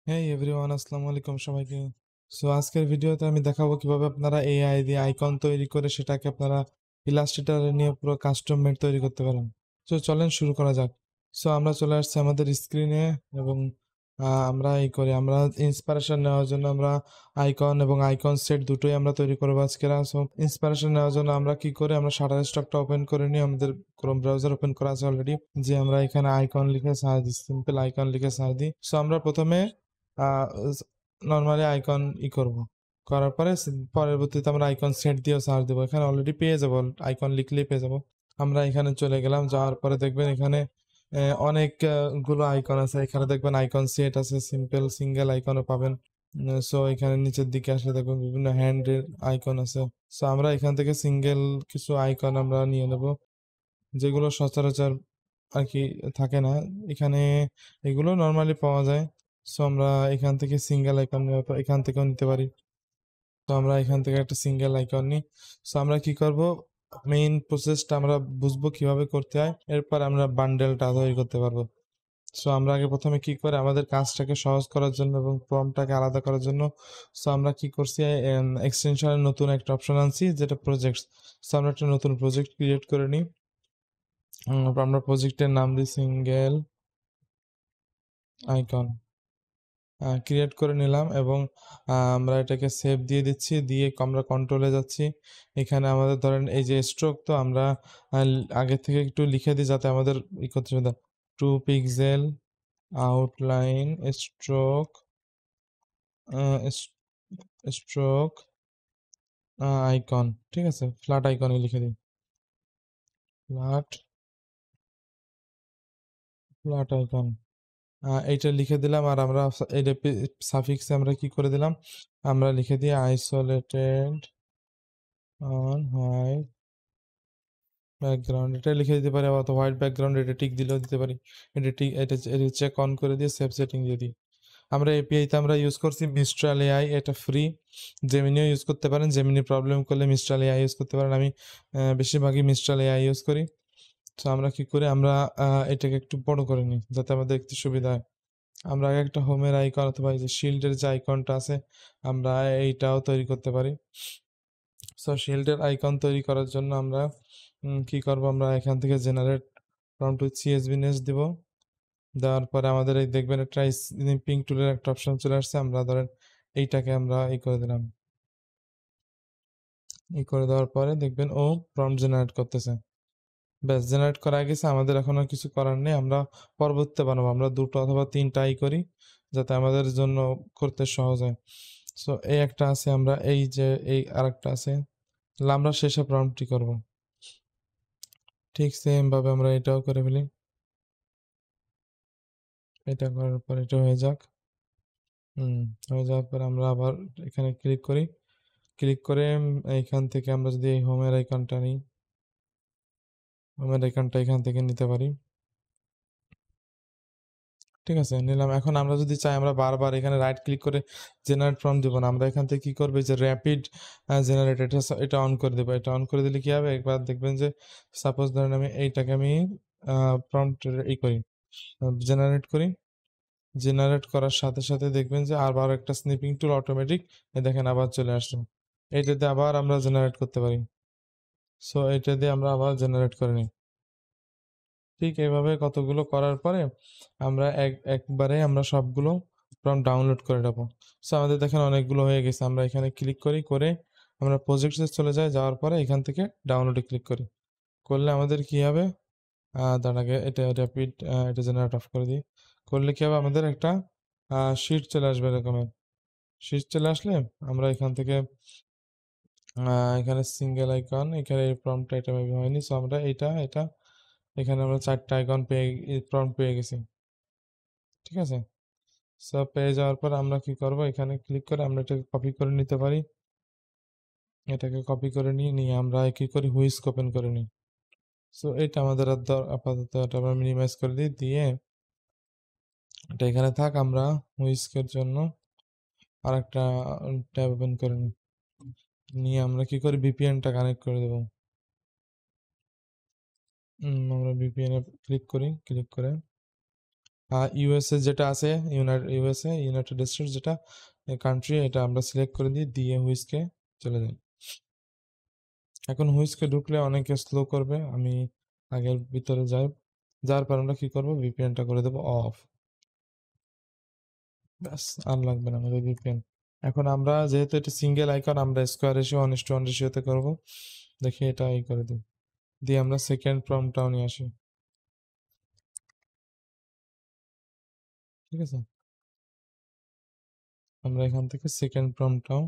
হেই everyone, আসসালামু আলাইকুম সবাইকে। সো আজকের ভিডিওতে আমি দেখাবো কিভাবে আপনারা এআই দিয়ে আইকন তৈরি করে সেটাকে আপনারা ইলাস্ট্রেটরে নিয়ে পুরো কাস্টম মেড তৈরি করতে পারেন। সো চলেন শুরু করা যাক। সো আমরা চলে আসছি আমাদের স্ক্রিনে এবং আমরা আমরা ইন্সপিরেশন নেওয়ার জন্য আমরা আইকন এবং আইকন সেট দুটোই আমরা তৈরি করবো আজকে। সো ইন্সপিরেশন নেওয়ার জন্য আমরা কি করে আমরা শাটার স্টকটা ওপেন করে নিই, আমাদের ক্রোম ব্রাউজার ওপেন করা আছে অলরেডি। যে আমরা এখানে আইকন লিখে সার্চ দিই, সিম্পল আইকন লিখে সার্চ দিই। সো আমরা প্রথমে নর্মালি আইকন করব, করার পরে পরবর্তীতে আমরা আইকন সেট দিয়েও সার্চ দেবো। এখানে অলরেডি পেয়ে যাবো, আইকন লিখলেই পেয়ে যাবো। আমরা এখানে চলে গেলাম, যাওয়ার পরে দেখবেন এখানে অনেক গুলো আইকন আছে। এখানে দেখবেন আইকন সেট আছে, সিম্পল সিঙ্গেল আইকনও পাবেন। সো এখানে নিচের দিকে আসলে দেখবেন বিভিন্ন হ্যান্ডের আইকন আছে। সো আমরা এখান থেকে সিঙ্গেল কিছু আইকন আমরা নিয়ে নেব, যেগুলো সচরাচর আর কি থাকে না এখানে, এগুলো নর্মালি পাওয়া যায়। সো আমরা এখান থেকে সিঙ্গেল আইকন এখান থেকেও নিতে পারি। তো আমরা এখান থেকে একটা সিঙ্গেল আইকন নিই। সো আমরা কি করব, মেইন প্রসেসটা আমরা বুঝবো কিভাবে করতে হয়, এরপর আমরা বান্ডেলটা তৈরি করতে পারবো। সো আমরা আগে প্রথমে কি করে আমাদের কাজটাকে সহজ করার জন্য এবং প্রম্পটটাকে আলাদা করার জন্য, সো আমরা কি করছি, এক্সটেনশনের নতুন একটা অপশন আনছি যেটা প্রজেক্টস। সো আমরা একটা নতুন প্রজেক্ট ক্রিয়েট করে নিই। আমরা প্রজেক্টের নাম দিই সিঙ্গেল আইকন, ক্রিয়েট করে নিলাম এবং আমরা এটাকে সেভ দিয়ে দিচ্ছি, দিয়ে আমরা কন্ট্রোলে যাচ্ছি। এখানে আমাদের ধরেন এই যে স্ট্রোক, তো আমরা আগে থেকে একটু লিখে দিই যাতে আমাদের করতে সুবিধা। 2 pixel outline stroke, stroke icon, ঠিক আছে, ফ্ল্যাট আইকনে লিখে দিই, ফ্ল্যাট ফ্ল্যাট আইকন। এইটা লিখে দিলাম। আর আমরা এটা সাফিক্সে আমরা কি করে দিলাম, আমরা লিখে দিই আইসোলেটেড অন হোয়াইট ব্যাকগ্রাউন্ড, এটা লিখে দিতে পারি। অথবা হোয়াইট ব্যাকগ্রাউন্ড এটা টিক দিলেও দিতে পারি। এটা টিক, এটা চেক অন করে দিয়ে সেভ সেটিং দিয়ে দিই। আমরা এপিআইতে আমরা ইউজ করছি মিস্ট্রাল এআই, এটা ফ্রি। জেমিনিও ইউজ করতে পারেন, জেমিনি প্রবলেম করলে মিস্ট্রাল এআই ইউজ করতে পারেন। আমি বেশিরভাগই মিস্ট্রাল এআই ইউজ করি। তো আমরা কি করি, আমরা এটাকে একটু বড় করে নিই যাতে আমাদের দেখতে সুবিধা হয়। আমরা আগে একটা হোমের আইকন অথবা এই যে শিল্ডের যে আইকনটা আছে, আমরা এইটাও তৈরি করতে পারি। সো শিল্ডের আইকন তৈরি করার জন্য আমরা কি করব, আমরা এখান থেকে জেনারেট প্রম্পট উইথ সিএসভি নেস দিব। দেওয়ার পরে আমাদের এই দেখবেন একটা স্নিপিং টুলের একটা অপশন চলে আসছে। আমরা ধরেন এইটাকে আমরা করে দিলাম। করে দেওয়ার পরে দেখবেন ও প্রম্পট জেনারেট করতেছে। ব্যাস, জেনারেট করা গেছে। আমাদের এখন আর কিছু করার নেই, আমরা পরবর্তীতে বানাবো। আমরা 2টো অথবা 3টাই করি যাতে আমাদের জন্য করতে সহজ হয়। সো এই একটা আছে, আমরা এই যে এই আরেকটা আছে, তাহলে আমরা শেষে প্রম্পটটি করব। ঠিক সেম ভাবে আমরা এটাও করে ফেলি। এটা করার পর এটা হয়ে যাক। হয়ে যাওয়ার পর আমরা আবার এখানে ক্লিক করি। ক্লিক করে এইখান থেকে আমরা যদি এই হোমের আইকনটা নিই, হোমের আইকনটা এখান থেকে নিতে পারি। ঠিক আছে, নিলাম। এখন আমরা যদি চাই আমরা বারবার এখানে রাইট ক্লিক করে জেনারেট ফর্ম দিব না, আমরা এখান থেকে কি করবো, যে র্যাপিড জেনারেট, এটা অন করে দেবো। এটা অন করে দিলে কি হবে, একবার দেখবেন যে সাপোজ ধরেন আমি এইটাকে আমি প্রম্পট করি, জেনারেট করি। জেনারেট করার সাথে সাথে দেখবেন যে আবার একটা স্নিপিং টুল অটোমেটিক দেখেন আবার চলে আসলো। এইটাতে আবার আমরা জেনারেট করতে পারি। সো এটা দিয়ে আমরা আবার জেনারেট করে নিই। ঠিক এইভাবে কতগুলো করার পরে আমরা একবারে আমরা সবগুলো ফর্ম ডাউনলোড করে নেবো। সো আমাদের দেখেন অনেকগুলো হয়ে গেছে। আমরা এখানে ক্লিক করি, করে আমরা প্রজেক্টসে চলে যাই, যাওয়ার পরে এখান থেকে ডাউনলোডে ক্লিক করি। করলে আমাদের কি হবে, তার আগে এটা র্যাপিড, এটা জেনারেট অফ করে দিই। করলে কি হবে, আমাদের একটা শিট চলে আসবে এরকমের। শিট চলে আসলে আমরা এখান থেকে এখানে সিঙ্গেল আইকন, এখানে এই প্রম্পট এটা মেবি হয়নি। সো আমরা এটা এটা এখানে আমরা 4টা আইকন পেয়ে, প্রম্পট পেয়ে গেছি। ঠিক আছে, সব পেয়ে যাওয়ার পর আমরা কি করব, এখানে ক্লিক করে আমরা এটাকে কপি করে নিতে পারি। এটাকে কপি করে নিয়ে আমরা কি করি, হুইস্ক ওপেন করে নিই। সো এটা আমাদের আর আপাতত এটা আমরা মিনিমাইজ করে দিই, দিয়ে এটা এখানে থাক। আমরা হুইস্কের জন্য আরেকটা ট্যাব ওপেন করে নিই, নিয়ে আমরা কি করি, ভিপিএনটা কানেক্ট করে দেবো। আমরা ভিপিএন এ ক্লিক করি, ক্লিক করে ইউএসএ যেটা আছে, ইউনাইটেড স্টেটস যেটা কান্ট্রি, এটা আমরা সিলেক্ট করে দিই, দিয়ে হুইস্কে চলে যাই। এখন হুইস্কে ঢুকলে অনেকে স্লো করবে, আমি আগের ভিতরে যাই, যাওয়ার পর আমরা কি করব, ভিপিএনটা করে দেবো অফ। ব্যাস, আর লাগবে না আমাদের ভিপিএন। এখন আমরা যেহেতু এটা সিঙ্গেল আইকন, আমরা স্কোয়ার রেশিও 1:1 রেশিওতে করবো। দেখি এটা এই করে দিই, দিয়ে আমরা সেকেন্ড প্রম্পটটাও নিয়ে আসি। ঠিক আছে, আমরা এখান থেকে সেকেন্ড প্রম্পটটাও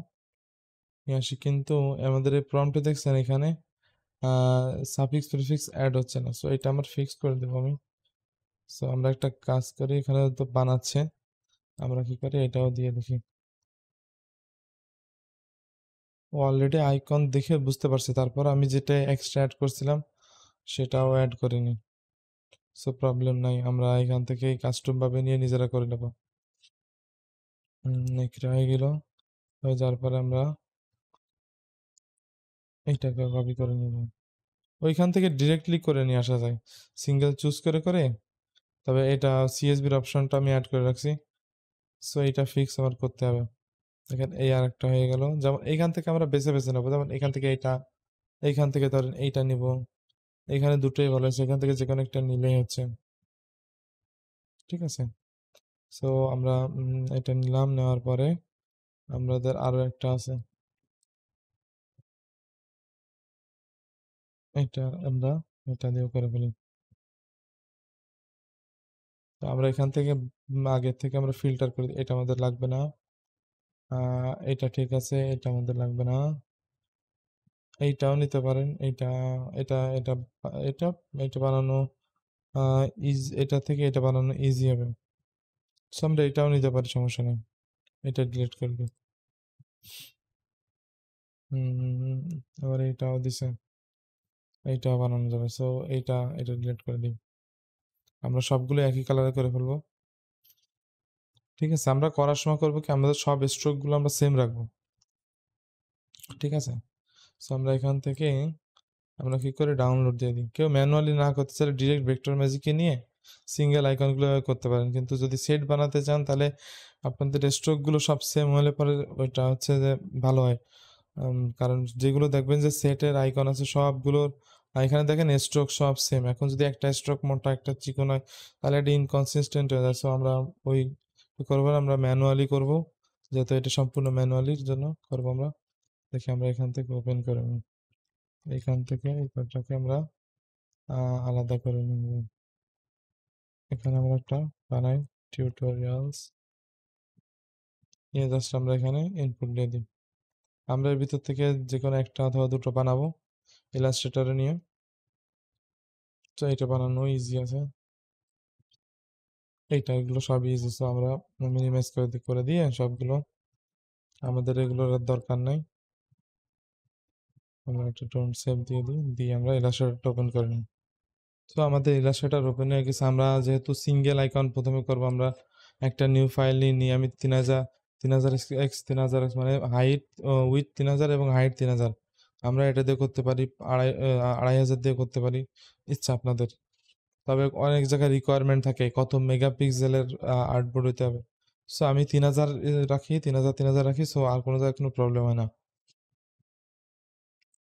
নিয়ে আসি, কিন্তু আমাদের এই প্রম্পটে দেখছেন এখানে সাফিক্স প্রিফিক্স অ্যাড হচ্ছে না, সো এটা আমার ফিক্স করে দেবো আমি। সো আমরা একটা কাজ করি, এখানে তো বানাচ্ছে, আমরা কি করি এটাও দিয়ে দেখি। ও অলরেডি আইকন দেখে বুঝতে পারছি, তারপর আমি যেটা এক্সট্রা অ্যাড করছিলাম সেটাও অ্যাড করিনি। সো প্রবলেম নাই, আমরা এখান থেকে কাস্টম ভাবে নিয়ে নিজেরা করে নেবো। এটা হয়ে গেল, হয়ে যাওয়ার পরে আমরা এইটাকে কপি করে নিব, ওইখান থেকে ডিরেক্টলি করে নিয়ে আসা যায় সিঙ্গেল চুজ করে করে। তবে এটা সিএসবির অপশনটা আমি অ্যাড করে রাখছি, সো এটা ফিক্স আমার করতে হবে। দেখেন এই আর একটা হয়ে গেল, যেমন এইখান থেকে আমরা বেছে বেছে নেবো, যেমন এখান থেকে এইটা, এইখান থেকে ধরেন এইটা নিব, এখানে দুটোই ভালো আছে, এখান থেকে যে কোনো একটা নিলেই হচ্ছে। ঠিক আছে, সো আমরা এটা নিলাম, নেওয়ার পরে আমাদের আরো একটা আছে, এটা আমরা এটা দিয়েও করে ফেলি। তো আমরা এখান থেকে আগের থেকে আমরা ফিল্টার করি, এটা আমাদের লাগবে না, এটা ঠিক আছে, এটা আমাদের লাগবে না, এইটাও নিতে পারেন, এইটা, এটা এটা এটা বানানো এটা থেকে এটা বানানো ইজি হবে। সো আমরা এটাও নিতে পারি, সমস্যা নেই, এটা ডিলিট করে দিই। আবার এইটাও দিছে, এইটাও বানানো যাবে, সো এটা ডিলিট করে দিই, আমরা সবগুলো একই কালারে করে ফেলবো। ঠিক আছে, আমরা করার সময় করবো কি, আমাদের সব স্ট্রোক গুলো আমরা সেম রাখবো। ঠিক আছে, সো আমরা এখান থেকে আমরা কি করে ডাউনলোড দিয়ে দিই, কেউ ম্যানুয়ালি না করতে চাইলে ডিরেক্ট ভেক্টর ম্যাজিকে নিয়ে সিঙ্গেল আইকনগুলো করতে পারেন, কিন্তু যদি সেট বানাতে চান তাহলে আপনাদের স্ট্রোকগুলো সব সেম হলে পরে ওইটা হচ্ছে যে ভালো হয়। কারণ যেগুলো দেখবেন যে সেটের আইকন আছে সবগুলোর, এখানে দেখেন স্ট্রোক সব সেম, এখন যদি একটা স্ট্রোক মোটা একটা চিকন হয় তাহলে এটা ইনকনসিস্টেন্ট হয়ে যায়। সো আমরা ওই করবো না, আমরা ম্যানুয়ালি করব, যেহেতু এটা সম্পূর্ণ ম্যানুয়ালির জন্য করবো আমরা। দেখি আমরা এখান থেকে ওপেন করে নিই, এখান থেকে এই কোডটাকে আমরা আলাদা করে নিব, এখানে আমরা একটা বানাই টিউটোরিয়ালস, নিয়ে জাস্ট আমরা এখানে ইনপুট দিয়ে দিই। আমরা এর ভিতর থেকে যে কোনো একটা অথবা দুটো বানাবো ইলাস্ট্রেটরে নিয়ে, তো এটা বানানো ইজি আছে, এগুলো সব ইজি। সো আমরা মিনিমাইজ করে দিয়ে সবগুলো, আমাদের এগুলোর আর দরকার নাই, আমরা একটা ডোন্ট সেভ দিয়ে দিই, দিয়ে আমরা ইলাস্ট্রেটরটা ওপেন করে নিই। তো আমাদের ইলাস্ট্রেটর ওপেন হয়ে গেছে, আমরা যেহেতু সিঙ্গেল আইকন প্রথমে করবো, আমরা একটা নিউ ফাইল নিয়ে আমি 3000 x মানে হাইট উইথ 3000 এবং হাইট 3000, আমরা এটা দিয়ে করতে পারি, 2500 দিয়ে করতে পারি, ইচ্ছা আপনাদের। তবে অনেক জায়গায় রিকোয়ারমেন্ট থাকে কত মেগাপিক্সেলের আর্টবোর্ড হইতে হবে, সো আমি 3000 রাখি, 3000 রাখি, সো আর কোনো জায়গায় কোনো প্রবলেম হয় না।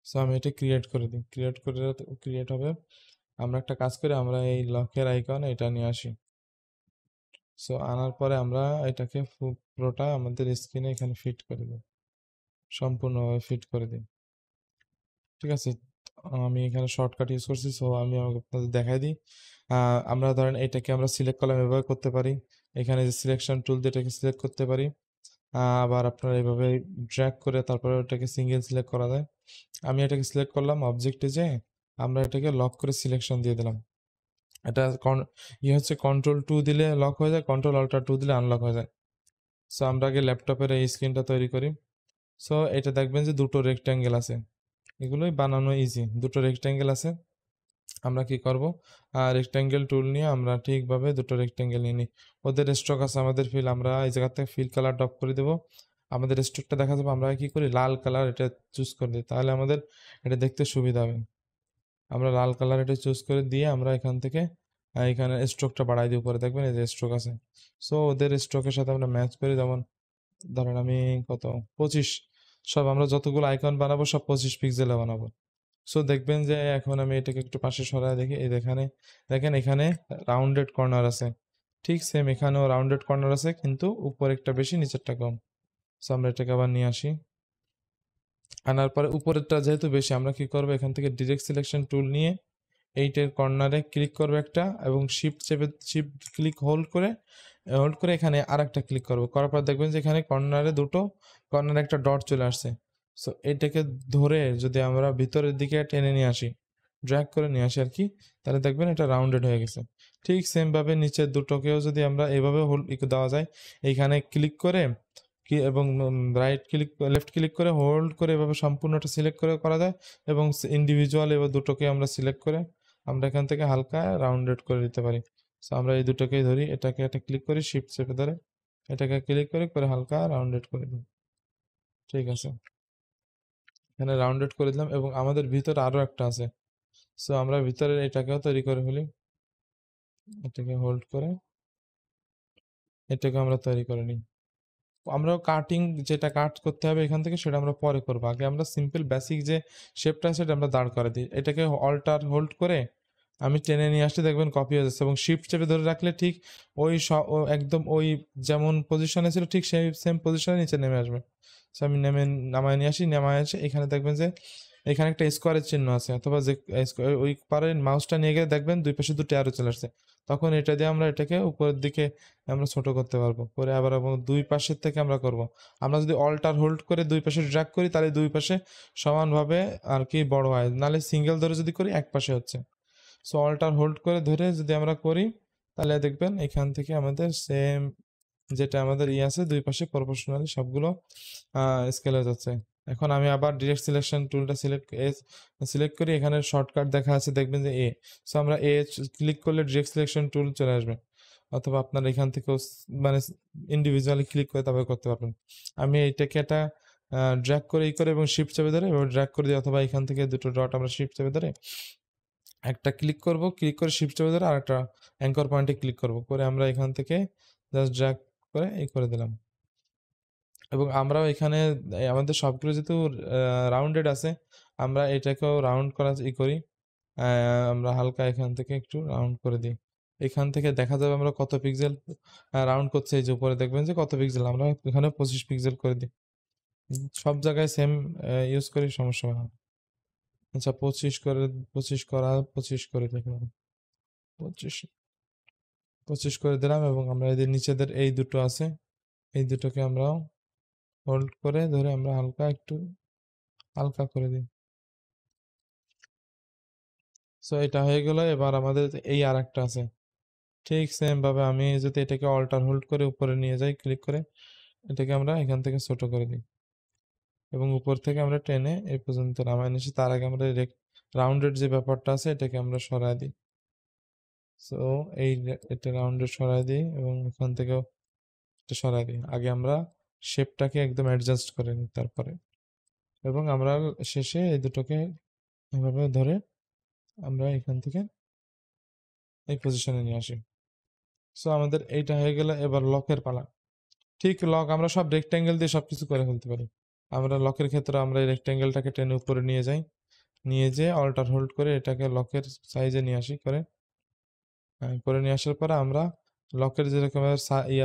সো আমি এটা ক্রিয়েট করে দিই, ক্রিয়েট হবে। আমরা একটা কাজ করি, আমরা এই লকের আইকন এটা নিয়ে আসি, সো আনার পরে আমরা এটাকে পুরোটা আমাদের স্ক্রিনে এখানে ফিট করে দিই, সম্পূর্ণভাবে ফিট করে দিই। ঠিক আছে, আমি এখানে শর্টকাট ইউজ করছি, সো আমি আপনাদের দেখাই দিই। আমরা ধরেন এটাকে আমরা সিলেক্ট করলাম, এভাবে করতে পারি, এখানে যে সিলেকশন টুল দিয়ে এটাকে সিলেক্ট করতে পারি। আবার আপনারা এইভাবে ড্র্যাগ করে তারপরে ওটাকে সিঙ্গেল সিলেক্ট করা যায়। আমি এটাকে সিলেক্ট করলাম, অবজেক্টে যে আমরা এটাকে লক করে সিলেকশন দিয়ে দিলাম। এটা হচ্ছে কন্ট্রোল 2 দিলে লক হয়ে যায়, কন্ট্রোল-অল্টার-2 দিলে আনলক হয়ে যায়। সো আমরা আগে ল্যাপটপের এই স্ক্রিনটা তৈরি করি। সো এটা দেখবেন যে দুটো রেক্ট্যাঙ্গেল আছে, এগুলোই বানানো ইজি, দুটো রেক্ট্যাঙ্গেল আছে। আমরা কি করব, রেক্ট্যাঙ্গেল টুল নিয়ে আমরা ঠিকভাবে দুটো রেক্ট্যাঙ্গেল নিয়ে নিই, ওদের স্ট্রোক আছে, আমাদের ফিল, আমরা এই জায়গা থেকে ফিল কালার ড্রপ করে দেবো, আমাদের স্ট্রোকটা দেখা যাবে। আমরা কি করি, লাল কালার এটা চুজ করে দিই, তাহলে আমাদের এটা দেখতে সুবিধা হবে। আমরা লাল কালার এটা চুজ করে দিয়ে আমরা এখান থেকে এখানে স্ট্রোকটা বাড়াই দিয়ে উপরে দেখবেন এই যে স্ট্রোক আছে। সো ওদের স্ট্রোকের সাথে আমরা ম্যাচ করি, যেমন ধরেন আমি কত 25, সব আমরা যতগুলো আইকন বানাবো সব 25 পিক্সেলে বানাবো। সো দেখবেন যে এখন আমি এটাকে একটু পাশে সরায় দেখি, এই দেখেন এখানে রাউন্ডেড কর্নার আছে, ঠিক সেম এখানেও রাউন্ডেড কর্নার আছে, কিন্তু উপরেরটা বেশি নিচেরটা কম। সো আমরা এটাকে আবার নিয়ে আসি, আনার পরে উপরেরটা যেহেতু বেশি আমরা কি করবো, এখান থেকে ডিরেক্ট সিলেকশন টুল নিয়ে এইটার কর্নারে ক্লিক করবো একটা, এবং শিফট ক্লিক হোল্ড করে এখানে আর একটা ক্লিক করবো, করার পর দেখবেন যে এখানে কর্নারে একটা ডট চলে আসছে। সো এটাকে ধরে যদি আমরা ভিতরের দিকে টেনে নিয়ে আসি, ড্র্যাগ করে নিয়ে আসি আর কি, তাহলে দেখবেন এটা রাউন্ডেড হয়ে গেছে। ঠিক সেম ভাবে নিচের দুটোকেও যদি আমরা এইভাবে হোল্ড দেওয়া যায়, এইখানে ক্লিক করে কি এবং লেফট ক্লিক করে হোল্ড করে এভাবে সম্পূর্ণটা সিলেক্ট করে করা যায়, এবং ইন্ডিভিজুয়াল এবার দুটোকে আমরা সিলেক্ট করে আমরা এখান থেকে হালকা রাউন্ডেড করে দিতে পারি। সো আমরা এই দুটোকেই ধরি, এটাকে একটা ক্লিক করি, শিফট চেপে ধরে এটাকে ক্লিক করে হালকা রাউন্ডেড করে দিই। ঠিক আছে, এখানে রাউন্ডেড করে দিলাম, এবং আমাদের ভিতরে আরো একটা আছে। সো আমরা ভিতরে এটাকেও তৈরি করে ফেলি, এটাকে হোল্ড করে এটাকে আমরা তৈরি করে নিই। আমরা কাটিং যেটা কাট করতে হবে এখান থেকে সেটা আমরা পরে করবো, আগে আমরা সিম্পল বেসিক যে শেপটা সেটা আমরা দাঁড় করে দিই। এটাকে অল্টার হোল্ড করে আমি টেনে নিয়ে আসলে দেখবেন কপি হয়ে যাচ্ছে, এবং শিফট চেপে ধরে রাখলে ঠিক একদম ওই যেমন পজিশনে ছিল ঠিক সেই সেম পজিশনে নিচে নেমে আসবে। সো আমি নামায় নিয়ে আসি, নামায় আসে এখানে দেখবেন যে এখানে একটা স্কোয়ারের চিহ্ন আছে, অথবা যে ওই পারে মাউসটা নিয়ে গেলে দেখবেন দুই পাশে দুটো অ্যারো চলে আসছে, তখন এটা দিয়ে আমরা এটাকে উপরের দিকে আমরা ছোট করতে পারবো, করে আবার এবং দুই পাশের থেকে আমরা করব। আমরা যদি অল্টার হোল্ড করে দুই পাশে ড্র্যাগ করি তাহলে দুই পাশে সমানভাবে আর কি বড় হয়, নাহলে সিঙ্গেল ধরে যদি করি এক পাশে হচ্ছে। সো অল্টার হোল্ড করে ধরে যদি আমরা করি তাহলে দেখবেন এখান থেকে আমাদের সেম যেটা আমাদের আছে দুই পাশে প্রপোর্শনালি সবগুলো স্কেল হয়ে যাচ্ছে। এখন আমি আবার ডিরেক্ট সিলেকশন টুলটা সিলেক্ট করি, এখানে শর্টকাট দেখা আছে দেখবেন যে সো আমরা ক্লিক করলে ডিরেক্ট সিলেকশন টুল চলে আসবে, অথবা আপনার এখান থেকেও মানে ইন্ডিভিজুয়ালি ক্লিক করে তারপরে করতে পারবেন। আমি এইটাকে একটা ড্র্যাগ করে এবং শিফট চেপে ধরে এবার ড্র্যাগ করে দিই, অথবা এখান থেকে দুটো ডট আমরা শিফট চেপে ধরে একটা ক্লিক করে শিফট চেপে ধরে আর একটা অ্যাঙ্কর পয়েন্টে ক্লিক করে আমরা এখান থেকে জাস্ট ড্র্যাগ করে করে দিলাম। এবং আমরাও এখানে আমাদের সবগুলো যেহেতু রাউন্ডেড আছে, আমরা এটাকেও রাউন্ড করা করি, আমরা হালকা এখান থেকে একটু রাউন্ড করে দিই। এখান থেকে দেখা যাবে আমরা কত পিক্সেল রাউন্ড করছে, এই যে উপরে দেখবেন যে কত পিক্সেল, আমরা এখানে 25 পিক্সেল করে দিই। সব জায়গায় সেম ইউজ করি, সমস্যা হয় না। আচ্ছা 25 করে দেখলাম, 25 করে দিলাম, এবং আমরা এদের নিচেদের এই দুটো আছে, এই দুটোকে আমরা হোল্ড করে ধরে আমরা হালকা করে দিই। সো এটা হয়ে গেল। এবার আমাদের এই আর একটা আছে, ঠিক সেম ভাবে আমি যদি এটাকে অল্টার হোল্ড করে উপরে নিয়ে যাই ক্লিক করে, এটাকে আমরা এখান থেকে ছোট করে দিই, এবং উপর থেকে আমরা টেনে এই পর্যন্ত নামায় নিয়েছি। তার আগে আমরা রাউন্ডেড যে ব্যাপারটা আছে এটাকে আমরা সরাই দিই। সো এটা রাউন্ডেড সরাই দিই, এবং এখান থেকেও এটা সরাই দিই। আগে আমরা শেপটাকে একদম অ্যাডজাস্ট করে নিই তারপরে, এবং আমরা শেষে এই দুটোকে এভাবে ধরে আমরা এখান থেকে এই পজিশনে নিয়ে আসি। সো আমাদের এইটা হয়ে গেলে এবার লকের পালা। ঠিক লক আমরা সব রেক্ট্যাঙ্গেল দিয়ে সবকিছু করে ফেলতে পারি। আমরা লকের ক্ষেত্রে আমরা এই রেক্ট্যাঙ্গেলটাকে টেনে উপরে নিয়ে যাই, নিয়ে যেয়ে অল্টার হোল্ড করে এটাকে লকের সাইজে নিয়ে আসি, করে নিয়ে আসার পরে আমরা লকের যেরকম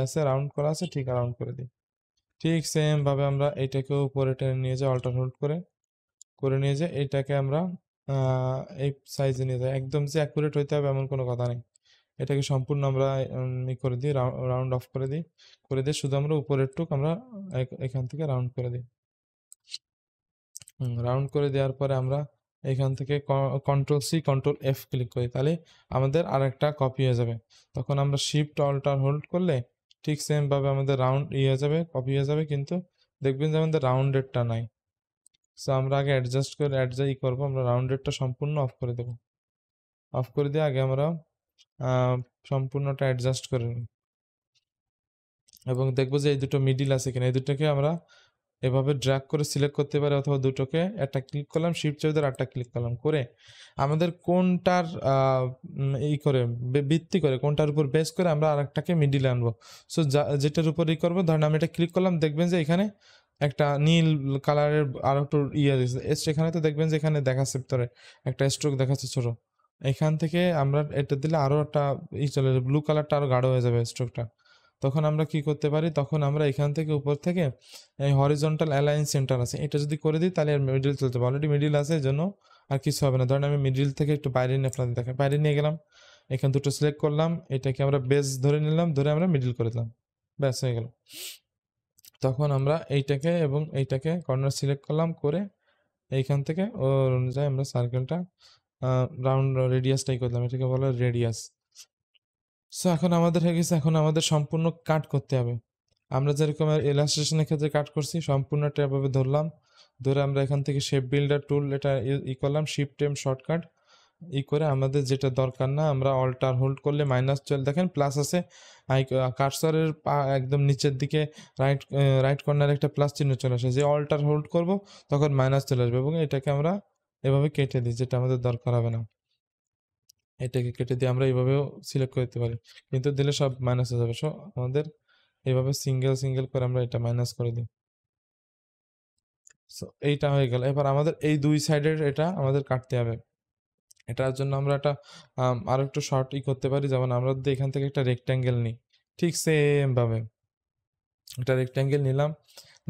আছে রাউন্ড করা আছে ঠিক রাউন্ড করে দিই। ঠিক সেম ভাবে আমরা এইটাকেও উপরে টেনে নিয়ে যাই, অল্টার হোল্ড করে নিয়ে যাই, এইটাকে আমরা এই সাইজে নিয়ে যাই। একদম যে অ্যাকুরেট হইতে হবে এমন কোনো কথা নেই, এটাকে সম্পূর্ণ আমরা করে দিই, রাউন্ড অফ করে দিয়ে শুধু আমরা উপরের টুক আমরা এখান থেকে রাউন্ড করে দিই। রাউন্ড করে দেওয়ার পরে আমরা এখান থেকে Ctrl+C Ctrl+F ক্লিক করি, তাহলে আমাদের আর একটা কপি হয়ে যাবে। তখন আমরা শিফট অল্টার হোল্ড করলে ঠিক সেম ভাবে আমাদের রাউন্ড হয়ে যাবে, কপি হয়ে যাবে, কিন্তু দেখবেন যে আমাদের রাউন্ডেডটা নাই। সো আমরা আগে অ্যাডজাস্ট করবো, আমরা রাউন্ডেডটা সম্পূর্ণ অফ করে দেবো। অফ করে দিয়ে আগে আমরা সম্পূর্ণটা অ্যাডজাস্ট করে নিই, এবং দেখবো যে এই দুটো মিডিল আছে কিনা, এই দুটোকে আমরা এভাবে ড্র্যাগ করে সিলেক্ট করতে পারি, অথবা দুটোকে একটা ক্লিক করলাম, শিফট চেপে ধরে একটা ক্লিক করলাম, করে আমাদের কোনটার করে ভিত্তি করে, কোনটার উপর বেস করে আমরা আরেকটাকে মিডিলে আনবো। সো যেটার উপর করবো, ধরেন আমি এটা ক্লিক করলাম, দেখবেন যে এখানে একটা নীল কালারের আর একটু দিয়েছে, এখানে তো দেখবেন যে এখানে দেখাচ্ছে ভিতরে একটা স্ট্রোক দেখাচ্ছে ছোট। এখান থেকে আমরা এটা দিলে আরো একটা চলে যাবে, ব্লু কালারটা আরো গাঢ় হয়ে যাবে স্ট্রোকটা। তখন আমরা কি করতে পারি, তখন আমরা এখান থেকে উপর থেকে এই হরিজন্টাল অ্যালাইন সেন্টার আছে, এটা যদি করে দিই তাহলে আর মিডিল চলতে পারে, অলরেডি মিডিল আছে, এই জন্য আর কিছু হবে না। ধরেন আমি মিডিল থেকে একটু বাইরে নিয়ে আপনাদের দেখাই, বাইরে নিয়ে গেলাম, এখান দুটো সিলেক্ট করলাম, এটাকে আমরা বেস ধরে নিলাম, ধরে আমরা মিডিল করে দিলাম, ব্যাস হয়ে গেল। তখন আমরা এইটাকে এবং এইটাকে কর্নার সিলেক্ট করলাম, করে এইখান থেকে ওর অনুযায়ী আমরা সার্কেলটা রাউন্ড রেডিয়াসটাই করলাম, এটাকে বলা রেডিয়াস। সো এখন আমাদের হয়ে গেছে, এখন আমাদের সম্পূর্ণ কাট করতে হবে। আমরা যেরকম ইলাস্ট্রেশনের ক্ষেত্রে কাট করছি, সম্পূর্ণটা এভাবে ধরলাম, ধরে আমরা এখান থেকে শেপ বিল্ডার টুল এটা করলাম, শিফট এম শর্টকাট করে আমাদের যেটা দরকার না, আমরা অল্টার হোল্ড করলে মাইনাস চলে, দেখেন প্লাস আছে, কার্সরের একদম নিচের দিকে রাইট কর্নারে একটা প্লাস চিহ্ন চলে আসে, যে অল্টার হোল্ড করব তখন মাইনাস চলে আসবে, এবং এটাকে আমরা এভাবে কেটে দিই, যেটা আমাদের দরকার হবে না। এটাকে কেটে দিয়ে আমরা এইভাবেও সিলেক্ট করে দিতে পারি, কিন্তু দিলে সব মাইনাস হয়ে যাবে। সো আমাদের এইভাবে সিঙ্গেল করে আমরা এটা মাইনাস করে দিই। সো এইটা হয়ে গেল। এবার আমাদের এই দুই সাইডের এটা আমাদের কাটতে হবে। এটার জন্য আমরা একটা আরো একটু শর্ট করতে পারি, যেমন আমরা যদি এখান থেকে একটা রেক্ট্যাঙ্গেল নিই, ঠিক সেম ভাবে একটা রেক্ট্যাঙ্গেল নিলাম,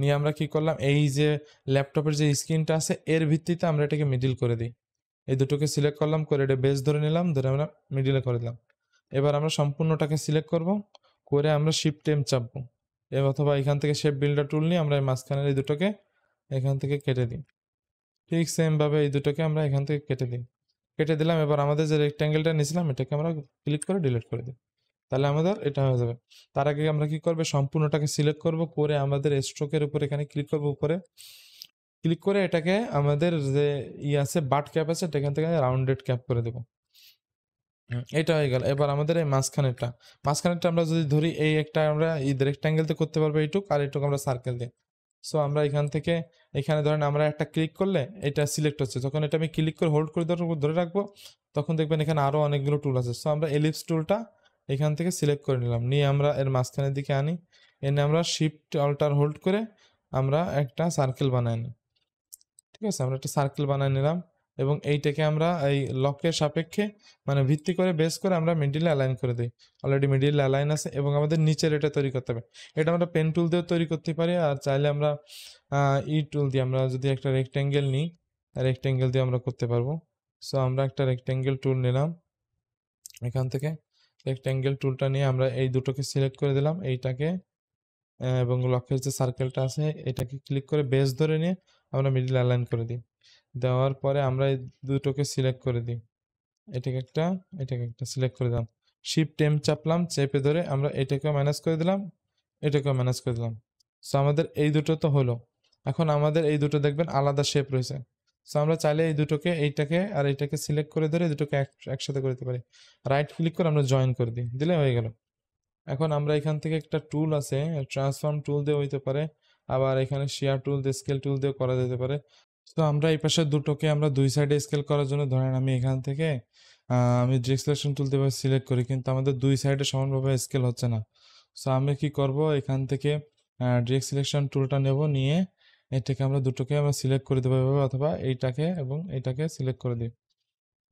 নিয়ে আমরা কি করলাম, এই যে ল্যাপটপের যে স্ক্রিনটা আছে এর ভিত্তিতে আমরা এটাকে মিডিল করে দিই। এই দুটোকে সিলেক্ট করলাম, করে এটা বেস ধরে নিলাম, ধরে আমরা মিডিলে করে দিলাম। এবার আমরা সম্পূর্ণটাকে সিলেক্ট করব, করে আমরা শিফট এম চাপবো, অথবা এখান থেকে শেপ বিল্ডার টুল নিয়ে আমরা এই মাঝখানের এই দুটোকে এখান থেকে কেটে দিই। ঠিক সেম ভাবে এই দুটোকে আমরা এখান থেকে কেটে দিলাম। এবার আমাদের যে রেক্ট্যাঙ্গেলটা নিয়েছিলাম এটাকে আমরা ক্লিক করে ডিলিট করে দিই, তাহলে আমাদের এটা হয়ে যাবে। তার আগে আমরা কি করবো, সম্পূর্ণটাকে সিলেক্ট করব, করে আমাদের স্ট্রোকের উপর এখানে ক্লিক করবো, উপরে ক্লিক করে এটাকে আমাদের যে আছে বাট ক্যাপ আছে, এখান থেকে রাউন্ডেড ক্যাপ করে দেবো। এটা হয়ে গেল। এবার আমাদের এই মাঝখানেরটা আমরা যদি ধরি, এই একটা আমরা রেক্ট্যাঙ্গেলতে করতে পারবো এইটুক, আর এইটুক আমরা সার্কেল দিই। সো আমরা এখান থেকে এখানে ধরেন আমরা একটা ক্লিক করলে এটা সিলেক্ট হচ্ছে, যখন এটা আমি ক্লিক করে হোল্ড করে ধরে রাখবো, তখন দেখবেন এখানে আরো অনেকগুলো টুল আছে। সো আমরা এলিপস টুলটা এখান থেকে সিলেক্ট করে নিলাম, নিয়ে আমরা এর মাঝখানের দিকে আনি, এনে আমরা শিফট অল্টার হোল্ড করে আমরা একটা সার্কেল বানাই নিই। ঠিক আছে, আমরা একটা সার্কেল বানাই নিলাম, এবং এইটাকে আমরা এই লকের সাপেক্ষে মানে ভিত্তি করে বেস করে আমরা মিডিলে অ্যালাইন করে দিই। অলরেডি মিডিল অ্যালাইন আছে, এবং আমাদের নিচের এটা তৈরি করতে হবে। এটা আমরা পেন টুল দিয়েও তৈরি করতে পারি, আর চাইলে আমরা টুল দিয়ে আমরা যদি একটা রেক্ট্যাঙ্গেল নিই, রেক্ট্যাঙ্গেল দিয়ে আমরা করতে পারবো। সো আমরা একটা রেক্ট্যাঙ্গেল টুল নিলাম, এখান থেকে রেক্ট্যাঙ্গেল টুলটা নিয়ে আমরা এই দুটোকে সিলেক্ট করে দিলাম, এইটাকে এবং লকের যে সার্কেলটা আছে এটাকে ক্লিক করে বেস ধরে নিয়ে আমরা মিডিল অ্যালাইন করে দিই। দেওয়ার পরে আমরা এই দুটোকে সিলেক্ট করে দিই, এটাকে একটা সিলেক্ট করে দিলাম, শিফট এম চাপলাম, চেপে ধরে আমরা এটাকে মাইনাস করে দিলাম, এটাকে মাইনাস করে দিলাম। সো আমাদের এই দুটো তো হলো। এখন আমাদের এই দুটো দেখবেন আলাদা শেপ রয়েছে। সো আমরা চাইলে এই দুটোকে এইটাকে আর এইটাকে সিলেক্ট করে ধরে দুটোকে একসাথে করে দিতে পারি, রাইট ক্লিক করে আমরা জয়েন করে দিই, দিলে হয়ে গেল। এখন আমরা এখান থেকে একটা টুল আছে, ট্রান্সফর্ম টুল দিয়ে হইতে পারে, আবার এখানে শেয়ার টুল দিয়ে, স্কেল টুল দিয়ে করা যেতে পারে। তো আমরা এই পাশে দুটোকে আমরা দুই সাইডে স্কেল করার জন্য, ধরেন আমি এখান থেকে আমি ডিরেক্ট সিলেকশন টুল দিয়ে সিলেক্ট করি, কিন্তু আমাদের দুই সাইডে সমানভাবে স্কেল হচ্ছে না। সো আমি কি করব, এখান থেকে ডিরেক্ট সিলেকশন টুলটা নেব, নিয়ে এটাকে আমরা দুটোকে আমরা সিলেক্ট করে দেবো এভাবে, অথবা এইটাকে এবং এইটাকে সিলেক্ট করে দিই,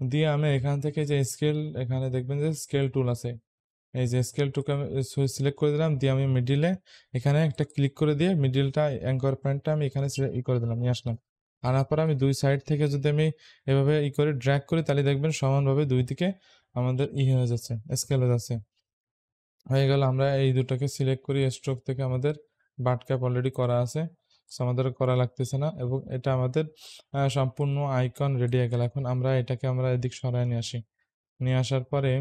দিয়ে আমি এখান থেকে যে স্কেল, এখানে দেখবেন যে স্কেল টুল আছে, এই যে স্কেল টুকে আমি সিলেক্ট করে দিলাম, দিয়ে আমি মিডিলে এখানে একটা ক্লিক করে দিয়ে মিডিলটা অ্যাঙ্কর পয়েন্টটা আমি এখানে করে দিলাম, নিয়ে আসলাম। আনার পর আমি দুই সাইড থেকে যদি আমি এভাবে করে ড্র্যাগ করি, তাহলে দেখবেন সমানভাবে দুই দিকে আমাদের হয়ে যাচ্ছে, স্কেল হয়ে যাচ্ছে। হয়ে গেল। আমরা এই দুটোকে সিলেক্ট করি, স্ট্রোক থেকে আমাদের বাট ক্যাপ অলরেডি করা আছে, আমাদের করা লাগতেছে না, এবং এটা আমাদের সম্পূর্ণ আইকন রেডি হয়ে গেল। এখন আমরা এটাকে আমরা এদিক সরায় নিয়ে আসি, নিয়ে আসার পরে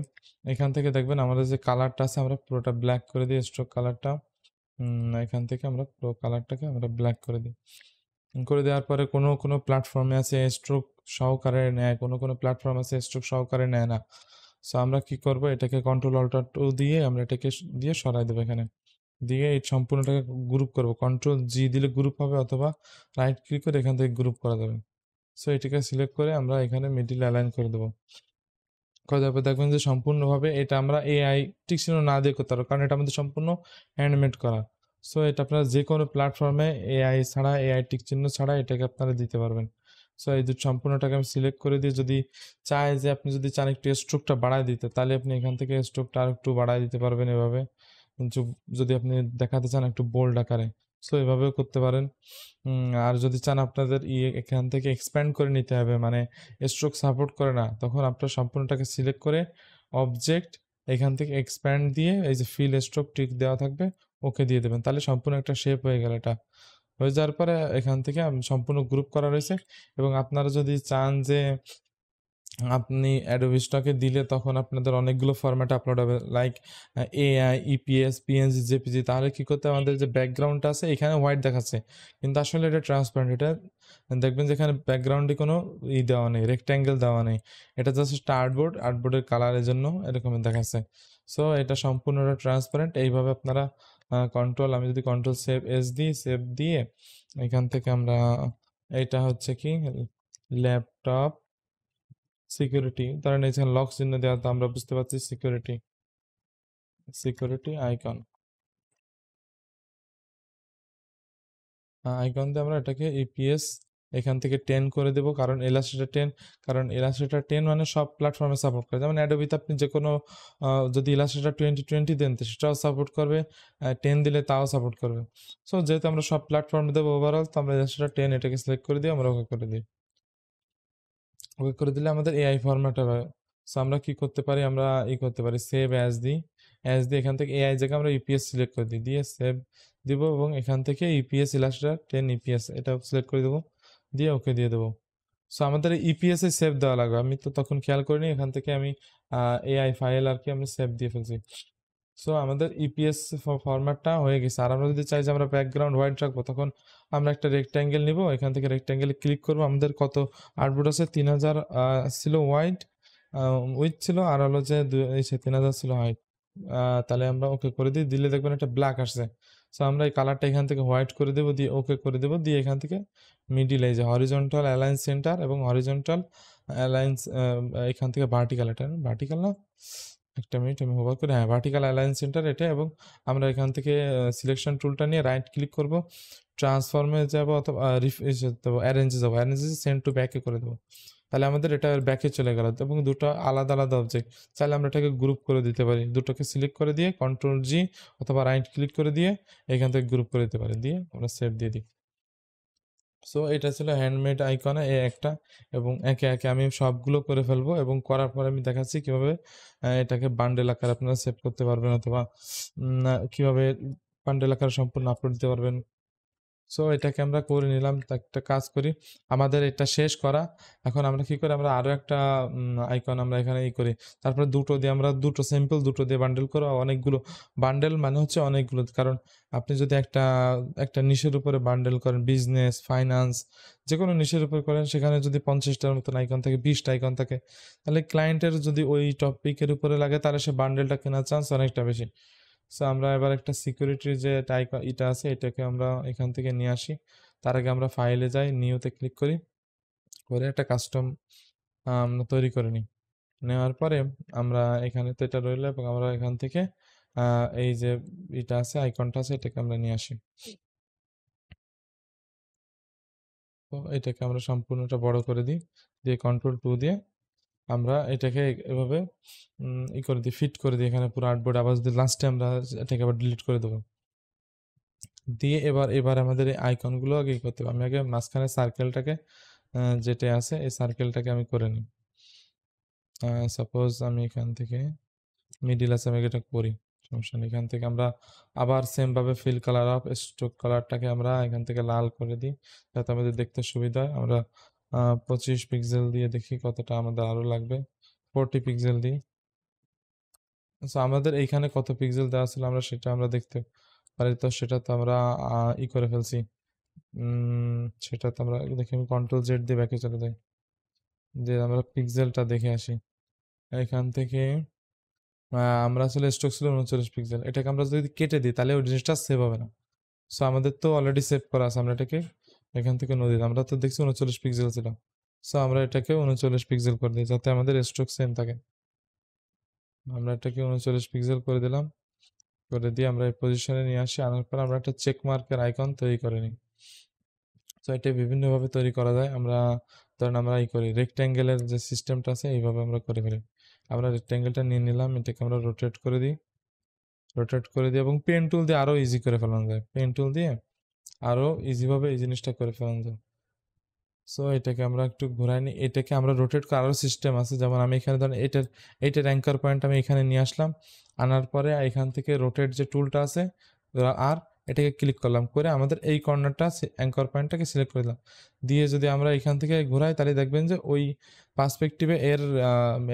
এখান থেকে দেখবেন আমাদের যে কালারটা আছে আমরা পুরোটা ব্ল্যাক করে দিই, স্ট্রোক কালারটা এখান থেকে আমরা পুরো কালারটাকে আমরা ব্ল্যাক করে দিই। করে দেওয়ার পরে কোনো কোনো প্ল্যাটফর্মে আছে স্ট্রোক সহকারে নেয়, কোনো কোনো প্ল্যাটফর্ম আছে স্ট্রোক সহকারে নেয় না। সো আমরা কি করব, এটাকে কন্ট্রোল অল্টার টু দিয়ে আমরা এটাকে দিয়ে সরাই দেবো এখানে, দিয়ে এই সম্পূর্ণটাকে গ্রুপ করব, কন্ট্রোল জি দিলে গ্রুপ হবে, অথবা রাইট ক্লিক করে এখান থেকে গ্রুপ করা যাবে। সো এটাকে সিলেক্ট করে আমরা এখানে মিডিল অ্যালাইন করে দেবো। করে দেওয়ার পর দেখবেন যে সম্পূর্ণভাবে এটা আমরা এআই টিক চিহ্ন না দিয়ে করতে পারবো, কারণ এটা আমাদের সম্পূর্ণ হ্যান্ডমেড করা। সো এটা আপনারা যে কোনো প্ল্যাটফর্মে এআই ছাড়া, এআই টিক চিহ্ন ছাড়া এটাকে আপনারা দিতে পারবেন। সো এই দুটো সম্পূর্ণটাকে আমি সিলেক্ট করে দিয়ে, যদি চাই যে আপনি যদি চান একটু স্ট্রোকটা বাড়ায় দিতে, তাহলে আপনি এখান থেকে স্ট্রোকটা আর একটু বাড়ায় দিতে পারবেন এভাবে। কিন্তু যদি আপনি দেখাতে চান একটু বোল্ড আকারে, সো এভাবেও করতে পারেন। আর যদি চান আপনাদের এখান থেকে এক্সপ্যান্ড করে নিতে হবে, মানে স্ট্রোক সাপোর্ট করে না, তখন আপনার সম্পূর্ণটাকে সিলেক্ট করে অবজেক্ট এখান থেকে এক্সপ্যান্ড দিয়ে এই যে ফিল স্ট্রোক টিক দেওয়া থাকবে, ওকে দিয়ে দেবেন, তাহলে সম্পূর্ণ একটা শেপ হয়ে গেল। এটা হয়ে যাওয়ার পরে এখান থেকে সম্পূর্ণ গ্রুপ করা রয়েছে। এবং আপনারা যদি চান যে আপনি অ্যাডোবি স্টকে দিলে তখন আপনাদের অনেকগুলো ফরম্যাটে আপলোড হবে, like AI, EPS, PNG, JPG, তাহলে কি করতে হবে, আমাদের যে ব্যাকগ্রাউন্ডটা আছে এখানে হোয়াইট দেখাচ্ছে, কিন্তু আসলে এটা ট্রান্সপারেন্ট। এটা দেখবেন যে এখানে ব্যাকগ্রাউন্ডে কোনো দেওয়া নেই, রেক্ট্যাঙ্গেল দেওয়া নেই, এটা জাস্ট একটা আর্টবোর্ড, আর্টবোর্ডের কালারের জন্য এরকম দেখাচ্ছে। সো এটা সম্পূর্ণটা ট্রান্সপারেন্ট। এইভাবে আপনারা আমি যদি কন্ট্রোল সেভ এস দিই, সেভ দিয়ে এখান থেকে আমরা এইটা হচ্ছে কি ল্যাপটপ সিকিউরিটি, ধরেন এখানে লক চিহ্ন দেওয়া, তো আমরা বুঝতে পারছি সিকিউরিটি, সিকিউরিটি আইকন, আইকন দিয়ে আমরা এটাকে ইপিএস এখান থেকে 10 করে দেবো, কারণ ইলাস্ট্রেটর 10, কারণ ইলাস্ট্রেটর 10 মানে সব প্ল্যাটফর্মে সাপোর্ট করে। যেমন অ্যাডোবিতে আপনি যে কোনো যদি ইলাস্ট্রেটর 2020 দেন তো সেটাও সাপোর্ট করবে, 10 দিলে তাও সাপোর্ট করবে। সো যেহেতু আমরা সব প্ল্যাটফর্মে দেবো ওভারঅল, তো আমরা ইলাস্ট্রেটর 10 এটাকে সিলেক্ট করে দিই, আমরা ওকে করে দিই। ওকে করে দিলে আমাদের এআই ফরম্যাট হবে। সো আমরা কি করতে পারি, আমরা করতে পারি সেভ অ্যাজ দিই, অ্যাজ দিয়ে এখান থেকে এআই জায়গায় আমরা ইপিএস সিলেক্ট করে দিই, দিয়ে সেভ দিব, এবং এখান থেকে ইপিএস ইলাস্ট্রেটর 10 ইপিএস এটা সিলেক্ট করে দেবো, দিয়ে ওকে দিয়ে দেবো। সো আমাদের ইপিএস এ সেভ দেওয়া লাগবে, আমি তো তখন খেয়াল করিনি, এখান থেকে আমি এআই ফাইল আর কি আমি সেভ দিয়ে ফেলছি। সো আমাদের ইপিএস ফরম্যাটটা হয়ে গেছে। আর আমরা যদি চাই যে আমরা ব্যাকগ্রাউন্ড হোয়াইট রাখবো, তখন আমরা একটা রেক্ট্যাঙ্গেল নিব, এখান থেকে রেক্ট্যাঙ্গেলে ক্লিক করবো, আমাদের কত আউটপুট আছে 3000 ছিল হোয়াইট উইথ ছিল, আর হলো যে 3000 ছিল হাইট। তাহলে আমরা ওকে করে দিই, দিলে দেখবেন একটা ব্ল্যাক আসছে। সো আমরা এই কালারটা এখান থেকে হোয়াইট করে দেবো, দিয়ে ওকে করে দেবো, দিয়ে এখান থেকে মিডিল এই যে হরিজন্টাল অ্যালাইন্স সেন্টার এবং হরিজন্টাল অ্যালাইন্স, এখান থেকে ভার্টিক্যাল, এটা ভার্টিক্যাল না, একটা মিনিট আমি হোভার করে, হ্যাঁ ভার্টিক্যাল অ্যালাইন্স সেন্টার এটা। এবং আমরা এখান থেকে সিলেকশন টুলটা নিয়ে রাইট ক্লিক করব, ট্রান্সফর্মে যাব, অথবা অ্যারেঞ্জে যাবো, অ্যারেঞ্জে সেন্ড টু ব্যাকে করে দেবো, তাহলে আমাদের এটা ব্যাকে চলে গেল। এবং দুটো আলাদা আলাদা অবজেক্ট, চাইলে আমরা এটাকে গ্রুপ করে দিতে পারি, দুটোকে সিলেক্ট করে দিয়ে কন্ট্রোল জি অথবা রাইট ক্লিক করে দিয়ে এখান থেকে গ্রুপ করে দিতে পারি, দিয়ে আমরা সেভ দিয়ে দিই। সো এটা ছিল হ্যান্ডমেড আইকনে একটা। এবং একে একে আমি সবগুলো করে ফেলবো, এবং করার পরে আমি দেখাচ্ছি কিভাবে এটাকে বান্ডেল আকারে আপনারা সেভ করতে পারবেন, অথবা কিভাবে বান্ডেল আকারে সম্পূর্ণ আপলোড দিতে পারবেন। সো এটাকে আমরা করে নিলাম, তা একটা কাজ করি, আমাদের এটা শেষ করা। এখন আমরা কি করি, আমরা আরো একটা আইকন আমরা এখানে করি, তারপরে দুটো দিয়ে আমরা দুটো সিম্পল দুটো দিয়ে বান্ডেল করো, অনেকগুলো বান্ডেল মানে হচ্ছে অনেকগুলো, কারণ আপনি যদি একটা একটা নিশের উপরে বান্ডেল করেন, বিজনেস, ফাইন্যান্স, যে কোনো নিশের উপর করেন, সেখানে যদি 50টার মতন আইকন থাকে, 20টা আইকন থাকে, তাহলে ক্লায়েন্টের যদি ওই টপিকের উপরে লাগে, তাহলে সে বান্ডেলটা কেনার চান্স অনেকটা বেশি। সো আমরা এবার একটা সিকিউরিটির যে এটা আছে এটাকে আমরা এখান থেকে নিয়ে আসি। তার আগে আমরা ফাইলে যাই, নিউতে ক্লিক করি, করে একটা কাস্টম তৈরি করে নিই। নেওয়ার পরে আমরা এখানে তো এটা রইলো, এবং আমরা এখান থেকে এই যে এটা আছে, আইকনটা আছে, এটাকে আমরা নিয়ে আসি। তো এটাকে আমরা সম্পূর্ণটা বড় করে দিই, দিয়ে কন্ট্রোল 2 দিয়ে আমরা এটাকে এভাবে করে দিই, ফিট করে দিই এখানে পুরো আর্টবোর্ড। আবার যদি লাস্টে আমরা এটাকে আবার ডিলিট করে দেবো, দিয়ে এবার এবার আমাদের এই আইকনগুলো আগে করতে হবে। আমি আগে মাঝখানে সার্কেলটাকে যেটা আছে এই সার্কেলটাকে আমি করে নিই। সাপোজ আমি এখান থেকে মিডিল আছে, আমি এটা করি, সমস্যা নেই। এখান থেকে আমরা আবার সেম ভাবে ফিল কালার অফ স্ট্রোক কালারটাকে আমরা এখান থেকে লাল করে দিই, যাতে আমাদের দেখতে সুবিধা হয়। আমরা 25 পিক্সেল দিয়ে দেখি কতটা আমাদের আরো লাগবে, 40 পিক্সেল দিই। আচ্ছা, আমাদের এইখানে কত পিক্সেল দেওয়া ছিল আমরা সেটা আমরা দেখতে পারি, তো সেটা তো আমরা করে ফেলছি। সেটা তো আমরা দেখি, আমি কন্ট্রোল জেড দিয়ে ব্যাকে চলে যাই, যে আমরা পিক্সেলটা দেখে আসি এখান থেকে। আমরা আসলে স্টক ছিল 39 পিক্সেল, এটাকে আমরা যদি কেটে দিই তাহলে ওই জিনিসটা সেভ হবে না। সো আমাদের তো অলরেডি সেভ করা আছে, আমরা এটাকে এখান থেকে নদী, আমরা তো দেখছি 39 পিক্সেল ছিল। সো আমরা এটাকে 39 পিক্সেল করে দিই যাতে আমাদের স্ট্রোক সেম থাকে। আমরা এটাকে 39 পিক্সেল করে দিলাম, করে দিয়ে আমরা এই পজিশনে নিয়ে আসি, আনার পর আমরা একটা চেক মার্কের আইকন তৈরি করে নিই। তো এটা বিভিন্নভাবে তৈরি করা যায়। আমরা ধরেন আমরা এই করি রেক্ট্যাঙ্গেলের যে সিস্টেমটা আছে এইভাবে আমরা করে ফেলি। আমরা রেক্ট্যাঙ্গেলটা নিয়ে নিলাম, এটাকে আমরা রোটেট করে দিই, এবং পেন টুল দিয়ে আরো ইজি করে ফেলানো যায়, পেন টুল দিয়ে আরো ইজিভাবে এই জিনিসটা করে ফেলানো যায়। সো এটাকে আমরা একটু ঘুরাই নিই, এটাকে আমরা রোটেট করারও সিস্টেম আছে। যেমন আমি এখানে ধরেন এইটার অ্যাঙ্কার পয়েন্ট আমি এখানে নিয়ে আসলাম, আনার পরে এখান থেকে রোটেট যে টুলটা আছে আর এটাকে ক্লিক করলাম, করে আমাদের এই কর্নারটা অ্যাঙ্কার পয়েন্টটাকে সিলেক্ট করে দিলাম, দিয়ে যদি আমরা এখান থেকে ঘুরাই তাহলে দেখবেন যে ওই পার্সপেক্টিভে এর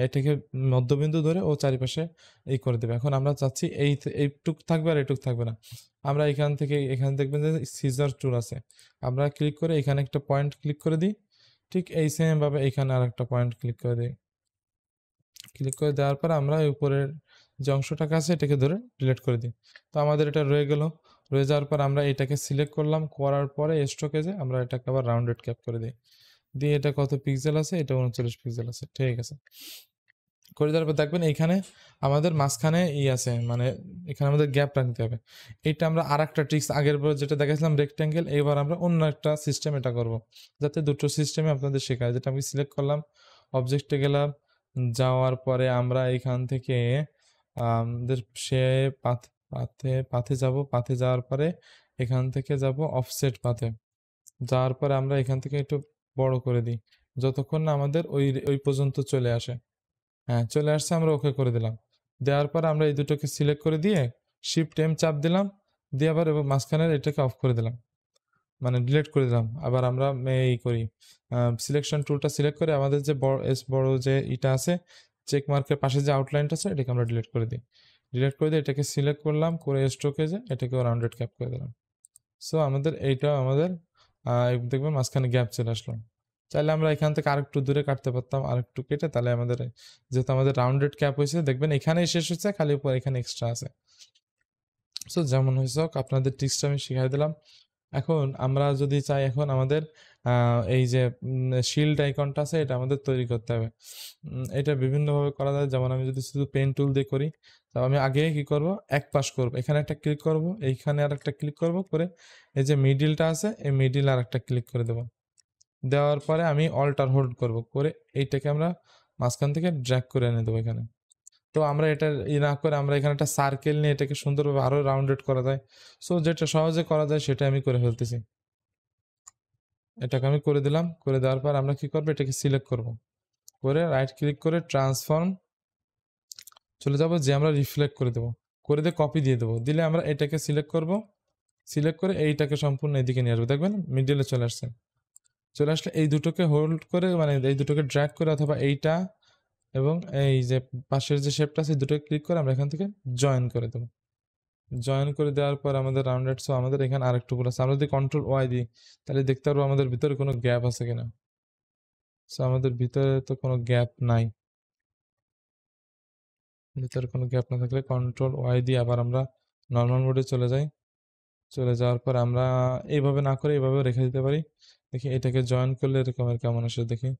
এটাকে মধ্যবিন্দু ধরে ও চারিপাশে এই করে দেবে। এখন আমরা চাচ্ছি এইটুক থাকবে আর এইটুক থাকবে না। আমরা এখানে দেখবেন যে সিজার টুল আছে, আমরা ক্লিক করে এখানে একটা পয়েন্ট ক্লিক করে দিই, ঠিক এই সেম ভাবে এখানে আর একটা পয়েন্ট ক্লিক করে দিই। ক্লিক করে দেওয়ার পর আমরা উপরের যে অংশটাকে আছে এটাকে ধরে ডিলিট করে দিই। তো আমাদের এটা রয়ে গেল, রয়ে যাওয়ার পর আমরা এটাকে সিলেক্ট করলাম, করার পরে স্ট্রোকে যে আমরা এটাকে আবার রাউন্ডেড ক্যাপ করে দিই, দিয়ে এটা কত পিক্সেল আছে, এটা 39 পিক্সেল আছে, ঠিক আছে। করে দেওয়ার পর দেখবেন এইখানে আমাদের মাঝখানে আছে, মানে এখানে আমাদের গ্যাপ রাখতে হবে। এইটা আমরা আর একটা ট্রিক্স আগের বার যেটা দেখাছিলাম রেক্ট্যাঙ্গেল, এইবার আমরা অন্য একটা সিস্টেম এটা করব, যাতে দুটো সিস্টেমে আপনাদের শেখায়। যেটা আমি সিলেক্ট করলাম, অবজেক্টে গেলাম, যাওয়ার পরে আমরা এখান থেকে আমাদের সে পাথে যাব, পাথে যাওয়ার পরে এখান থেকে যাব অফসেট পাথে, যাওয়ার পরে আমরা এখান থেকে একটু বড় করে দিই যতক্ষণ না আমাদের ওই ওই পর্যন্ত চলে আসে। হ্যাঁ চলে আসছে, আমরা ওকে করে দিলাম। দেওয়ার পর আমরা এই দুটোকে সিলেক্ট করে দিয়ে শিফট এম চাপ দিলাম, দিয়ে আবার এবার মাঝখানের এটাকে অফ করে দিলাম, মানে ডিলিট করে দিলাম। আবার আমরা এই করি সিলেকশন টুলটা সিলেক্ট করে আমাদের যে বড় যে এটা আছে চেক মার্কের পাশে যে আউটলাইনটা আছে এটাকে আমরা ডিলিট করে দিই। ডিলিট করে দিয়ে এটাকে সিলেক্ট করলাম, করে স্ট্রোকে যে এটাকে রাউন্ডেড ক্যাপ করে দিলাম। সো আমাদের এইটা আমাদের দেখবেন মাঝখানে গ্যাপ চলে আসলো। চাইলে আমরা এখান থেকে আরেকটু দূরে কাটতে পারতাম, আরেকটু কেটে, তাহলে আমাদের যেহেতু আমাদের রাউন্ডেড ক্যাপ হয়েছে দেখবেন এখানেই শেষ হচ্ছে, খালি উপর এখানে এক্সট্রা আছে। সো যেমন হয়েছে হোক আপনাদের টিক্সটা আমি শিখাই দিলাম। এখন আমরা যদি চাই, এখন আমাদের এই যে শিল্ড আইকনটা আছে এটা আমাদের তৈরি করতে হবে। এটা বিভিন্নভাবে করা যায়, যেমন আমি যদি শুধু পেন টুল দিয়ে করি, তো আমি আগে কি করব, এক পাশ করব, এখানে একটা ক্লিক করব, এইখানে আর একটা ক্লিক করব, করে এই যে মিডিলটা আছে এই মিডিল আর একটা ক্লিক করে দেব। দেওয়ার পরে আমি অল্টার হোল্ড করব, করে এইটাকে আমরা মাঝখান থেকে ড্র্যাগ করে এনে দেবো এখানে। তো আমরা এটা না করে আমরা এখানে একটা সার্কেল নিয়ে এটাকে সুন্দরভাবে আরো রাউন্ডেড করা যায়। সো যেটা সহজে করা যায় সেটা আমি করে ফেলতেছি। এটাকে আমি করে দিলাম, করে দেওয়ার পর আমরা কি করবো, এটাকে সিলেক্ট করব, করে রাইট ক্লিক করে ট্রান্সফর্ম চলে যাব, যে আমরা রিফ্লেক্ট করে দেবো, করে দিয়ে কপি দিয়ে দেবো, দিলে আমরা এটাকে সিলেক্ট করব, সিলেক্ট করে এইটাকে সম্পূর্ণ এদিকে নিয়ে আসবো, দেখবেন মিডিলে চলে আসছে। চলে আসলে এই দুটোকে হোল্ড করে, মানে এই দুটোকে ড্র্যাগ করে, অথবা এইটা এবং এই যে পাশের যে শেপটা আছে দুটোকে ক্লিক করে আমরা এখান থেকে জয়েন করে দেবো। জয়েন করে দেওয়ার পর আমাদের রাউন্ডেড, সো আমাদের এখানে আরেকটু পুরো আছে। আমরা যদি কন্ট্রোল ওয়াই দিই তাহলে দেখতে পারবো আমাদের ভিতরে কোনো গ্যাপ আছে কিনা। সো আমাদের ভিতরে তো কোনো গ্যাপ নাই, ভিতরে কোনো গ্যাপ না থাকলে কন্ট্রোল ওয়াই দিয়ে আবার আমরা নর্মাল মোডে চলে যাই। চলে যাওয়ার পর আমরা এইভাবে না করে এইভাবে রেখে দিতে পারি। দেখি এটাকে জয়েন করলে এরকমের কেমন আসে দেখি।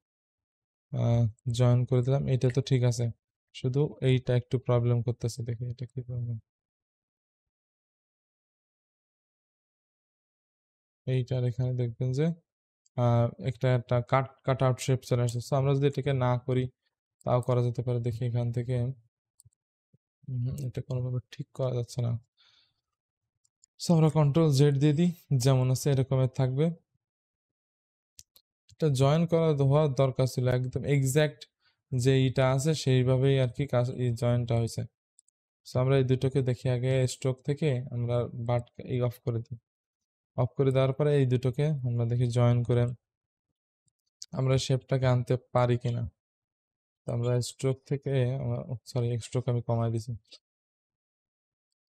জয়েন করে দিলাম, এটা তো ঠিক আছে, শুধু এইটা একটু প্রবলেম করতেছে, দেখি এটা কি প্রবলেম। এইটার এখানে দেখবেন যে একটা কাট আউট শেপ চলে আসছে। সো আমরা যদি এটাকে না করি তাও করা যেতে পারে, দেখি এখান থেকে। এটা কোনোভাবে ঠিক করা যাচ্ছে না। সো আমরা কন্ট্রোল জেড দিয়ে দিই, যেমন আছে এরকমের থাকবে। এটা জয়েন করা হওয়ার দরকার ছিল, একদম এক্স্যাক্ট যে ইটা আছে সেইভাবেই আর কি কাজ, এই জয়েনটা হয়েছে। সো আমরা এই দুটোকে দেখি আগে, স্ট্রোক থেকে আমরা বাট এই অফ করে দিই। অফ করে দেওয়ার পরে এই দুটোকে আমরা দেখি জয়েন করে আমরা শেপটাকে আনতে পারি কিনা। তো আমরা স্ট্রোক থেকে, সরি স্ট্রোক আমি কমাই দিছি,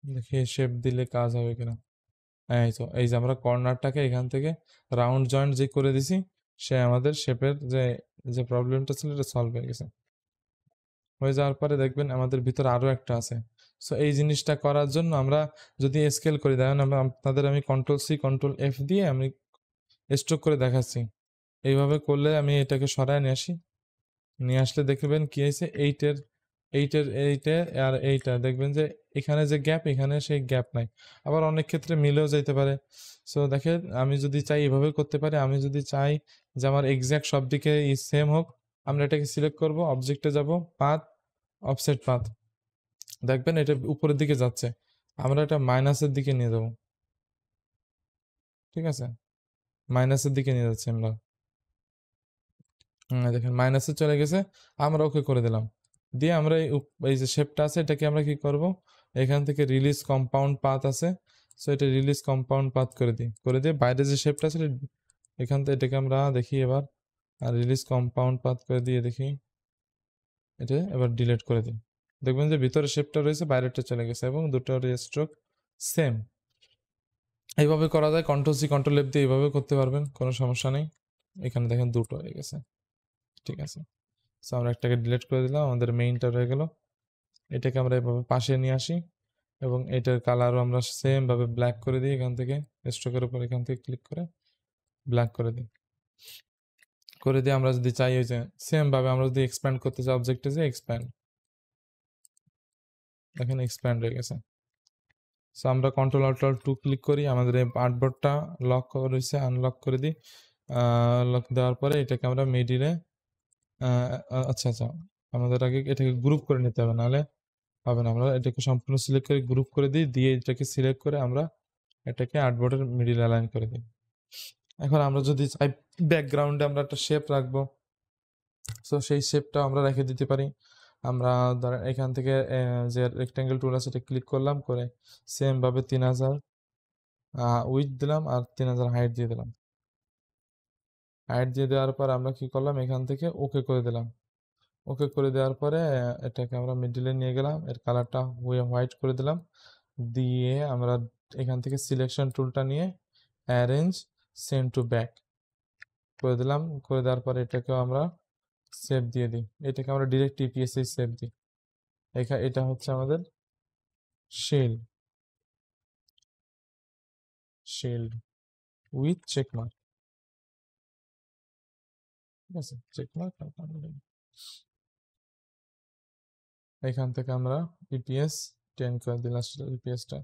দেখি শেপ দিলে কাজ হবে কিনা। এই তো এই যে আমরা কর্নারটাকে এখান থেকে রাউন্ড জয়েন্ট যে করে দিছি, সে আমাদের শেপের যে যে প্রবলেমটা ছিল এটা সলভ হয়ে গেছে। হয়ে যাওয়ার পরে দেখবেন আমাদের ভিতরে আরও একটা আছে। সো এই জিনিসটা করার জন্য আমরা যদি স্কেল করি, দেখেন আপনাদের আমি Ctrl+C Ctrl+F দিয়ে আমি স্ট্রোক করে দেখাচ্ছি। এইভাবে করলে আমি এটাকে সরায় নিয়ে আসি, নিয়ে আসলে দেখবেন কি হয়েছে, এইটে আর এইটা দেখবেন যে এখানে যে গ্যাপ, এখানে সেই গ্যাপ নাই। আবার অনেক ক্ষেত্রে মিলেও যাইতে পারে। সো দেখেন আমি যদি চাই এভাবে করতে পারি, আমি যদি চাই যে আমার এক্স্যাক্ট সব দিকে সেম হোক, আমরা এটাকে সিলেক্ট করব, অবজেক্টে যাব, পাথ, অফসেট পাথ, দেখবেন এটা উপরের দিকে যাচ্ছে, আমরা এটা মাইনাসের দিকে নিয়ে যাব। ঠিক আছে, মাইনাসের দিকে নিয়ে যাচ্ছি আমরা। দেখেন মাইনাসে চলে গেছে, আমরা ওকে করে দিলাম। দিয়ে আমরা এই যে শেপটা আছে এটাকে আমরা কি করব, এখান থেকে রিলিজ কম্পাউন্ড পাথ আছে, সো এটা রিলিজ কম্পাউন্ড পাথ করে দিই, করে দিয়ে বাইরে যে শেপটা আছে এখান থেকে এটাকে আমরা দেখি এবার, আর রিলিজ কম্পাউন্ড পাথ করে দিয়ে দেখি, এটা এবার ডিলিট করে দিই। দেখবেন যে ভিতরে শেপটা রয়েছে, বাইরেটা চলে গেছে, এবং দুটোর স্ট্রোক সেম। এইভাবে করা যায়, Ctrl+C Ctrl+F দিয়ে এইভাবে করতে পারবেন, কোনো সমস্যা নেই। এখানে দেখেন দুটো হয়ে গেছে। ঠিক আছে, সো আমরা একটাকে ডিলিট করে দিলাম, আমাদের মেইনটা রয়ে গেল। এটাকে আমরা এভাবে পাশে নিয়ে আসি, এবং এটার কালারও আমরা সেম ভাবে ব্ল্যাক করে দিই। এখান থেকে স্ট্রোকের উপর এখান থেকে ক্লিক করে ব্ল্যাক করে দিই, করে দিয়ে আমরা যদি চাই ওই যে সেম ভাবে আমরা যদি এক্সপ্যান্ড করতে চাই, অবজেক্টে যে এক্সপ্যান্ড, দেখেন এক্সপ্যান্ড হয়ে গেছে। সো আমরা Ctrl+Alt+2 ক্লিক করি, আমাদের এই আর্টবোর্ডটা লক রয়েছে, আনলক করে দিই। লক দেওয়ার পরে এটাকে আমরা মিডিলে, আচ্ছা, আমাদের আগে এটাকে গ্রুপ করে নিতে হবে, নাহলে হবে না। আমরা এটাকে সম্পূর্ণ সিলেক্ট করে গ্রুপ করে দিই, দিয়ে এটাকে সিলেক্ট করে আমরা এটাকে আর্টবোর্ডের মিডিল অ্যালাইন করে দিই। এখন আমরা যদি চাই ব্যাকগ্রাউন্ডে আমরা একটা শেপ রাখবো, সো সেই শেপটা আমরা রেখে দিতে পারি। আমরা ধরেন এখান থেকে যে রেক্টেঙ্গেল টুল আছে এটা ক্লিক করলাম, করে সেম ভাবে 3000 উইথ দিলাম, আর 3000 হাইট দিয়ে দিলাম। হাইট দিয়ে দেওয়ার পর আমরা কি করলাম, এখান থেকে ওকে করে দিলাম। ওকে করে দেওয়ার পরে এটাকে আমরা মিডিলে নিয়ে গেলাম, এর কালারটা হোয়াইট করে দিলাম, দিয়ে আমরা এখান থেকে সিলেকশন টুলটা নিয়ে অ্যারেঞ্জ সেন্ড টু ব্যাক করে দিলাম। করে দেওয়ার পরে এটাকেও আমরা সেভ দিয়ে দিই, এটাকে আমরা ডিরেক্ট টিপিএসে সেভ দিই। এটা হচ্ছে আমাদের শিল্ড উইথ চেকমার্ক। ঠিক আছে, চেকমার্ক। এখান থেকে আমরা ইপিএস 10 করে দিই, লাস্ট ইপিএসটা।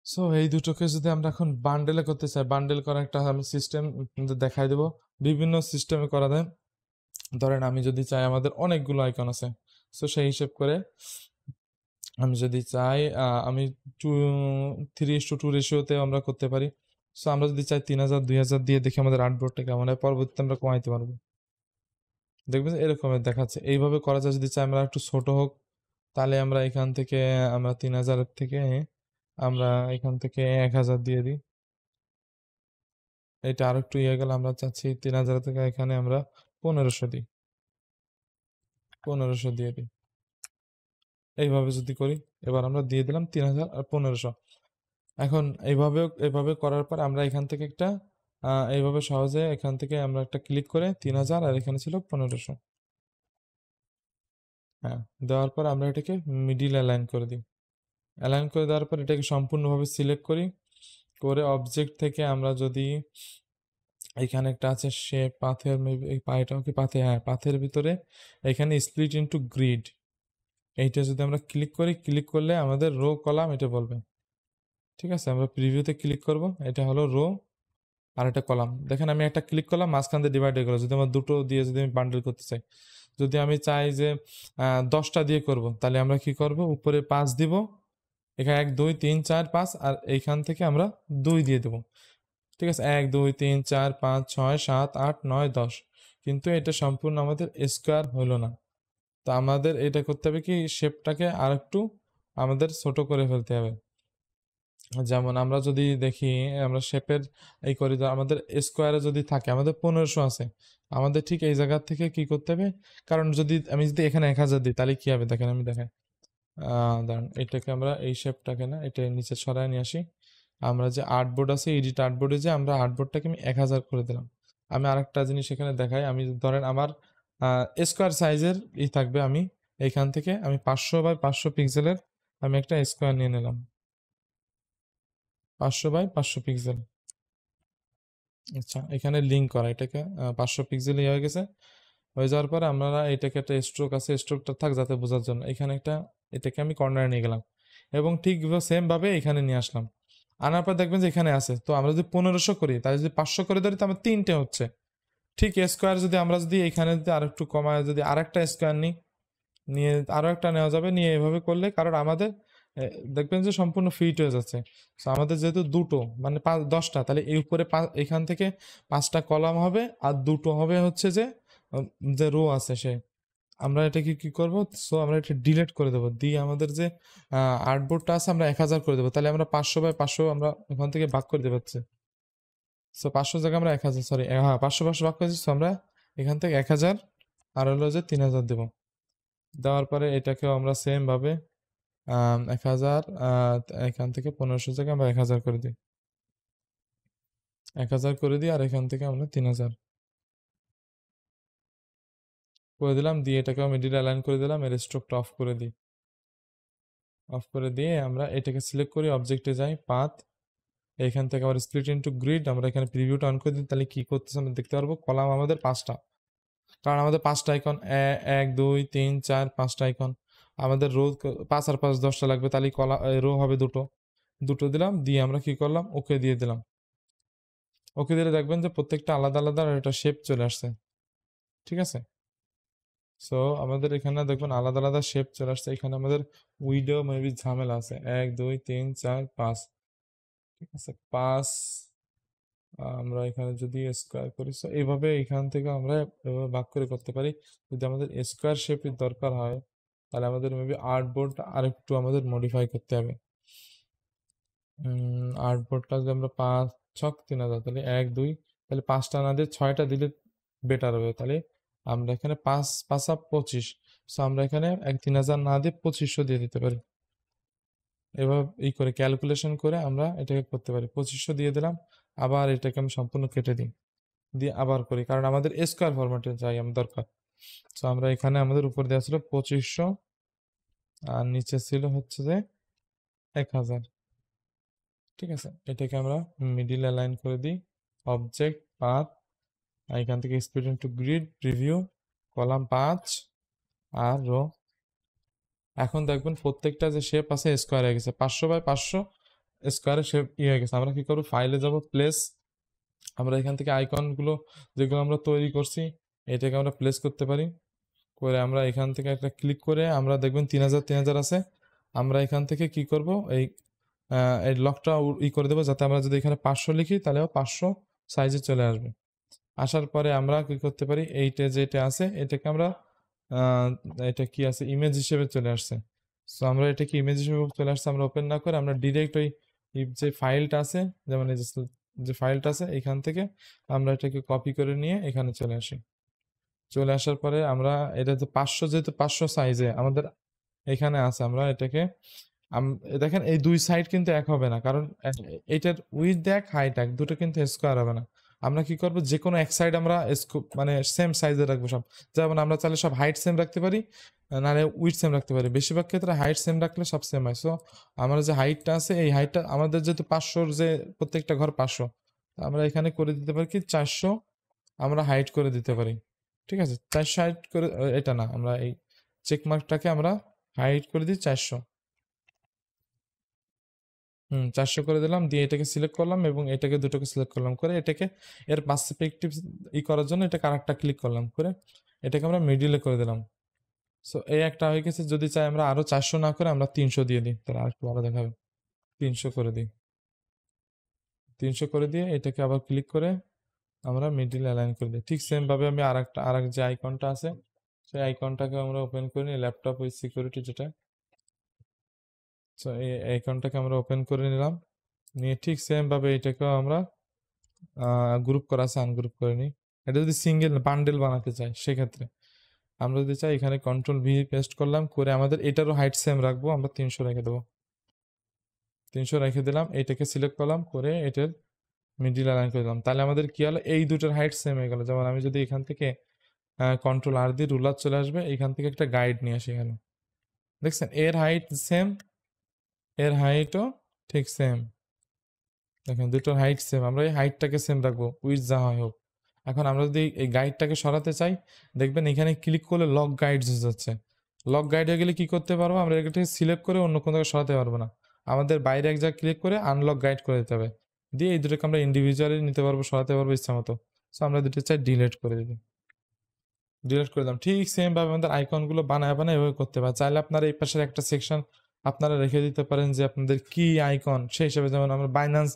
সো এই দুটোকে যদি আমরা এখন বান্ডেলে করতে চাই, বান্ডেল করা একটা আমি সিস্টেম দেখাই দেবো। বিভিন্ন সিস্টেমে করা যায়। ধরেন আমি যদি চাই, আমাদের অনেকগুলো আইকন আছে, সো সেই হিসেব করে আমি যদি চাই আমি 3:2 রেশিওতে আমরা করতে পারি। সো আমরা যদি চাই 3000 2000 দিয়ে দেখি আমাদের আর্টবোর্ডটা কেমন হয়, পরবর্তীতে আমরা কমাইতে পারবো। দেখবেন এরকমের দেখাচ্ছে। এইভাবে করা যায়। যদি চাই আমরা একটু ছোট হোক, তাহলে আমরা এখান থেকে আমরা 3000 থেকে আমরা এখান থেকে 1000 দিয়ে দিই। এটা আর একটু ইয়ে গেলে আমরা চাচ্ছি 3000 থেকে এখানে আমরা 1500 দিই, 1500 দিয়ে দিই। এইভাবে যদি করি, এবার আমরা দিয়ে দিলাম 3000 আর 1500। এখন এইভাবে করার পর আমরা এখান থেকে একটা এইভাবে সহজে এখান থেকে আমরা একটা ক্লিক করে 3000, আর এখানে ছিল 1500। হ্যাঁ, দেওয়ার পর আমরা এটাকে মিডিল অ্যালাইন করে দিই। অ্যালাইন করে দেওয়ার পর এটাকে সম্পূর্ণভাবে সিলেক্ট করি, করে অবজেক্ট থেকে আমরা যদি এখানে একটা আছে শেপ পাথের, এই পায়েটাও কি পাথে, হ্যাঁ পাথের ভিতরে এখানে স্প্লিট ইনটু গ্রিড, এইটা যদি আমরা ক্লিক করি, ক্লিক করলে আমাদের রো কলাম এটা বলবে। ঠিক আছে, আমরা প্রিভিউতে ক্লিক করব, এটা হলো রো আর একটা কলাম। দেখেন আমি একটা ক্লিক করলাম, মাঝখান দিয়ে ডিভাইড হয়ে গেলো। যদি আমার দুটো দিয়ে যদি আমি বান্ডেল করতে চাই, যদি আমি চাই যে 10টা দিয়ে করব, তাহলে আমরা কি করব, উপরে 5 দিব, এখানে 1 2 3 4 5, আর এইখান থেকে আমরা 2 দিয়ে দেবো। ঠিক আছে, 1 2 3 4 5 6 7 8 9 10। কিন্তু এটা সম্পূর্ণ আমাদের স্কোয়ার হলো না। তো আমাদের এটা করতে হবে কি, শেপটাকে আর একটু আমাদের ছোট করে ফেলতে হবে। যেমন আমরা যদি দেখি, আমরা শেপের এই করি, আমাদের স্কোয়ারে যদি থাকে, আমাদের 1500 আছে, আমাদের ঠিক এই জায়গা থেকে কি করতে হবে, কারণ আমি যদি এখানে 1000 দিই, তাহলে কি হবে দেখেন, আমি দেখাই। দাঁড়ান, এটাকে আমরা এই শেপটাকে না, এটা নিচে সরায় নিয়ে আসি। আমরা যে আর্টবোর্ড আছে, এডিট আর্টবোর্ডে যে আমরা আর্টবোর্ডটাকে আমি 1000 করে দিলাম। আমি আরেকটা জিনিস এখানে দেখাই। আমি ধরেন আমার স্কোয়ার সাইজের থাকবে। আমি এখান থেকে আমি 500 বাই 500 পিক্সেলের আমি একটা স্কোয়ার নিয়ে নিলাম, 500 বাই 500 পিক্সেল। আচ্ছা, এখানে লিঙ্ক করা এটাকে 500 পিক্সেল হয়ে গেছে। হয়ে যাওয়ার পরে আমরা এটাকে একটা স্ট্রোক আছে, স্ট্রোকটা থাক যাতে বোঝার জন্য এখানে একটা এটাকে আমি কর্নারে নিয়ে গেলাম এবং ঠিক সেম ভাবে এখানে নিয়ে আসলাম। আনার পর দেখবেন যে এখানে আছে। তো আমরা যদি 1500 করি, তাহলে যদি 500 করে ধরি, তো আমার 3টে হচ্ছে। ঠিক স্কোয়ার যদি আমরা যদি এখানে যদি আর একটু কমায় যদি আরেকটা স্কোয়ার নিই, নিয়ে আরো একটা নেওয়া যাবে, নিয়ে এভাবে করলে, কারণ আমাদের দেখবেন যে সম্পূর্ণ ফিট হয়ে যাচ্ছে। তো আমাদের যেহেতু দুটো মানে 10টা, তাহলে এই উপরে এখান থেকে 5টা কলাম হবে আর দুটো হবে হচ্ছে যে যে রো আছে সে। আমরা এটাকে কি করব, সো আমরা এটা ডিলিট করে দেবো, দিয়ে আমাদের যে আর্টবোর্ডটা আছে আমরা 1000 করে দেবো। তাহলে আমরা 500 বাই 500 আমরা ওখান থেকে ভাগ করে দেবো হচ্ছে। সো 500 জায়গায় আমরা 1000, সরি হ্যাঁ 500 ভাগ করেছি। সো আমরা এখান থেকে 1000 আর হলো যে 3000 দেবো। দেওয়ার পরে এটাকেও আমরা সেম ভাবে 1000, এখান থেকে 1500 জায়গায় আমরা 1000 করে দিই, 1000 করে দিই, আর এখান থেকে আমরা 3000 করে দিলাম। দিয়ে এটাকেও মিডিল অ্যালাইন করে দিলাম, এর স্ট্রোকটা অফ করে দিই। অফ করে দিয়ে আমরা এটাকে সিলেক্ট করি, অবজেক্টে যাই, পাথ, এখান থেকে আবার স্প্লিট ইনটু গ্রিড, আমরা এখানে প্রিভিউটা অন করে দিই। তাহলে কি করতেছে আমরা দেখতে পারবো, কলাম আমাদের 5টা, কারণ আমাদের 5টা আইকন, 1 2 3 4 5টা আইকন। আমাদের রো 5 আর 5 10টা লাগবে, তাহলে রো হবে দুটো, দুটো দিলাম। দিয়ে আমরা কি করলাম, ওকে দিয়ে দিলাম। ওকে দিলে দেখবেন যে প্রত্যেকটা আলাদা আলাদা একটা শেপ চলে আসছে। ঠিক আছে, সো আমাদের এখানে দেখবেন আলাদা আলাদা শেপ চলে আসছে। এখানে আমাদের উইডো মেবি ঝামেলা আছে, 1 2 3 4 5। ঠিক আছে, 5 আমরা এখানে যদি স্কোয়ার করি, সো এইভাবে এখান থেকে আমরা এভাবে ভাগ করে করতে পারি। যদি আমাদের স্কোয়ার শেপের দরকার হয়, তাহলে আমাদের মেবি আর্টবোর্ড আর একটু আমাদের মডিফাই করতে হবে। আর্টবোর্ডটা যদি আমরা 5 ছক 3000, তাহলে 1 2, তাহলে 5টা না দিয়ে 6টা দিলে বেটার হবে। তাহলে আমরা এখানে 5 5 25, সো আমরা এখানে 3000 না দিয়ে 2500 দিয়ে দিতে পারি। এভাবে করে ক্যালকুলেশন করে আমরা এটাকে করতে পারি। 2500 দিয়ে দিলাম, আবার এটাকে আমি সম্পূর্ণ কেটে দিই, দিয়ে আবার করি, কারণ আমাদের স্কোয়ার ফরম্যাটে যাই আমার দরকার। তো আমরা এখানে আমাদের উপর দেওয়া ছিল 2500 আর নিচে ছিল হচ্ছে যে 1000। ঠিক আছে, এটাকে আমরা মিডিল অ্যালাইন করে দিই, অবজেক্ট, পাথ, এখান থেকে split into grid, preview, column 5 আর রো। এখন দেখবেন প্রত্যেকটা যে শেপ আছে স্কোয়ার হয়ে গেছে, 500 বাই 500 স্কোয়ারের শেপ হয়ে গেছে। আমরা কি করবো, ফাইলে যাব, প্লেস, আমরা এখান থেকে আইকনগুলো যেগুলো আমরা তৈরি করছি এটাকে আমরা প্লেস করতে পারি। করে আমরা এখান থেকে একটা ক্লিক করে আমরা দেখবেন 3000 3000 আছে। আমরা এখান থেকে কি করব, এই লকটা করে দেবো, যাতে আমরা যদি এখানে 500 লিখি তাহলেও 500 সাইজে চলে আসবে। আসার পরে আমরা কি করতে পারি, এইটা যেটা আছে এটাকে আমরা এটা কি আছে, ইমেজ হিসেবে চলে আসছে। সো আমরা এটাকে ইমেজ হিসেবে চলে আসছে, আমরা ওপেন না করে আমরা ডিরেক্ট ওই যে ফাইলটা আছে, যেমন এই যে ফাইলটা আছে এখান থেকে আমরা এটাকে কপি করে নিয়ে এখানে চলে আসি। চলে আসার পরে আমরা এটা যে 500, যেহেতু 500 সাইজে আমাদের এখানে আছে, আমরা এটাকে দেখেন এই দুই সাইড কিন্তু এক হবে না, কারণ এটার উইথ দেখ হাইট এক, দুটো কিন্তু স্কোয়ার হবে না। আমরা কি করব, যে কোনো এক সাইড আমরা মানে সেম সাইজে রাখবো সব। যেমন আমরা চাইলে সব হাইট সেম রাখতে পারি, নাহলে উইথ সেম রাখতে পারি। বেশিরভাগ ক্ষেত্রে হাইট সেম রাখলে সব সেম হয়। সো আমার যে হাইটটা আছে, এই হাইটটা আমাদের যেহেতু 500, যে প্রত্যেকটা ঘর 500, আমরা এখানে করে দিতে পারি কি 400 আমরা হাইট করে দিতে পারি। ঠিক আছে, 400 হাইট করে, এটা না, আমরা এই চেক মার্কটাকে আমরা হাইট করে দিই 400। 400 করে দিলাম, দিয়ে এটাকে সিলেক্ট করলাম এবং এটাকে দুটোকে সিলেক্ট করলাম, করে এটাকে এর পার্সপেক্টিভ করার জন্য এটা আরেকটা ক্লিক করলাম, করে এটাকে আমরা মিডিলে করে দিলাম। সো এই একটা হয়ে গেছে। যদি চাই আমরা আরো 400 না করে আমরা 300 দিয়ে দিই, তাহলে আর একটু ভালো দেখাবে। 300 করে দিই, 300 করে দিয়ে এটাকে আবার ক্লিক করে আমরা মিডিল অ্যালাইন করে দিই। ঠিক সেম ভাবে আমি আরেক যে আইকনটা আছে সেই আইকনটাকে আমরা ওপেন করে নিই, ল্যাপটপ উইথ সিকিউরিটি যেটা। সো এই আইকনটাকে আমরা ওপেন করে নিলাম, নিয়ে ঠিক সেম ভাবে এটাকেও আমরা গ্রুপ করা আছে আনগ্রুপ করে নিই। এটা যদি সিঙ্গেল বান্ডেল বানাতে চাই সেক্ষেত্রে আমরা যদি চাই এখানে কন্ট্রোল ভি পেস্ট করলাম, করে আমাদের এটারও হাইট সেম রাখবো, আমরা 300 রেখে দেবো। 300 রেখে দিলাম, এইটাকে সিলেক্ট করলাম, করে এটার মিডিল অ্যালাইন করে দিলাম। তাহলে আমাদের কি হলো, এই দুটোর হাইট সেম হয়ে গেল। যেমন আমি যদি এখান থেকে কন্ট্রোল আর দিয়ে রুলার চলে আসবে, এখান থেকে একটা গাইড নিয়ে আসি এখানে। দেখছেন এর হাইট সেম, এর হাইটও ঠিক সেম। দেখেন দুটোর হাইট সেম, আমরা এই হাইটটাকে সেম রাখবো, উইথ যা হয় হোক। এখন আমরা যদি এই গাইডটাকে সরাতে চাই, দেখবেন এখানে ক্লিক করলে লক গাইডস হচ্ছে। লক গাইড হয়ে গেলে কি করতে পারবো, আমরা এটাকে সিলেক্ট করে অন্য কোনো জায়গায় সরাতে পারবো না, আমাদের বাইরে এক জায়গায় ক্লিক করে আনলক গাইড করে দিতে হবে, দিয়ে এই দুটোকে আমরা ইন্ডিভিজুয়ালি নিতে পারবো, সরাতে পারবো ইচ্ছা মতো। সো আমরা দুটো চাই ডিলিট করে দিই, ডিলিট করে দিলাম। ঠিক সেম ভাবে আমাদের আইকনগুলো বানায় বানায় এভাবে করতে পারে। চাইলে আপনারা এই পাশের একটা সেকশন আপনারা রেখে দিতে পারেন যে আপনাদের কি আইকন, সেই হিসেবে যেমন আমরা বাইন্যান্স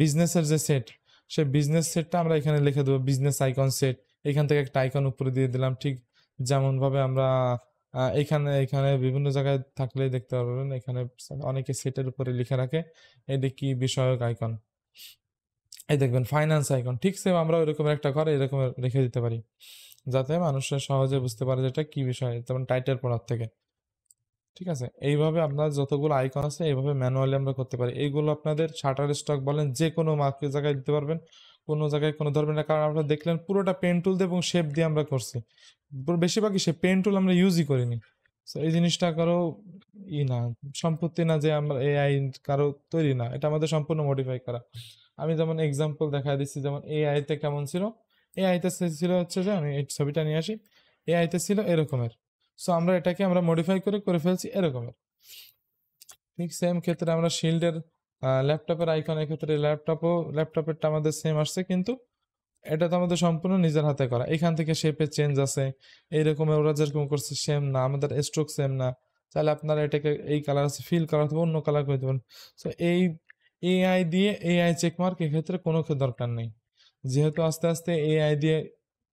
বিজনেসের যে সেট, সেই বিজনেস সেটটা আমরা এখানে লিখে দেবো বিজনেস আইকন সেট, এখান থেকে একটা আইকন উপরে দিয়ে দিলাম। ঠিক যেমন ভাবে আমরা এখানে এখানে বিভিন্ন জায়গায় থাকলেই দেখতে পারবেন, এখানে অনেকে সেটের উপরে লিখে রাখে এটা কি বিষয়ক আইকন, এই দেখবেন ফাইন্যান্স আইকন। ঠিক সেম আমরা ওইরকম একটা ঘরে এরকম রেখে দিতে পারি, যাতে মানুষরা সহজে বুঝতে পারে যে এটা কি বিষয়, যেমন টাইটেল পড়ার থেকে। ঠিক আছে, এইভাবে আপনার যতগুলো আইকন আছে এইভাবে ম্যানুয়ালি আমরা করতে পারি। এইগুলো আপনাদের শাটার স্টক বলেন যে কোনো মার্কেট জায়গায় দিতে পারবেন, কোনো জায়গায় কোনো ধরবেন না, কারণ আপনারা দেখলেন পুরোটা পেন টুল দিয়ে এবং শেপ দিয়ে আমরা করছি, বেশিরভাগই সে পেন টুল আমরা ইউজই করিনি। তো এই জিনিসটা কারো না, সম্পত্তি না যে আমরা এআই কারো তৈরি না, এটা আমাদের সম্পূর্ণ মডিফাই করা। আমি যেমন এক্সাম্পল দেখা দিচ্ছি, যেমন এআই তে কেমন ছিল, এআই তে ছিল হচ্ছে যে, আমি এই ছবিটা নিয়ে আসি, এআই তে ছিল এরকমের। সো আমরা এটাকে আমরা মডিফাই করে ফেলছি এরকমের। ঠিক সেম ক্ষেত্রে আমরা শিল্ডের ল্যাপটপের আইকন, এক্ষেত্রে ল্যাপটপেরটা আমাদের সেম আসছে, কিন্তু এটা তো আমাদের সম্পূর্ণ নিজের হাতে করা। এখান থেকে শেপের চেঞ্জ আছে, এইরকম ওরা যেরকম করছে সেম না, আমাদের স্ট্রোক সেম না। তাহলে আপনারা এটাকে এই কালার আছে, ফিল কালার অথবা অন্য কালার করে দেবেন। সো এই এআই দিয়ে এআই চেকমার্ক এক্ষেত্রে কোনো দরকার নেই, যেহেতু আস্তে আস্তে এআই দিয়ে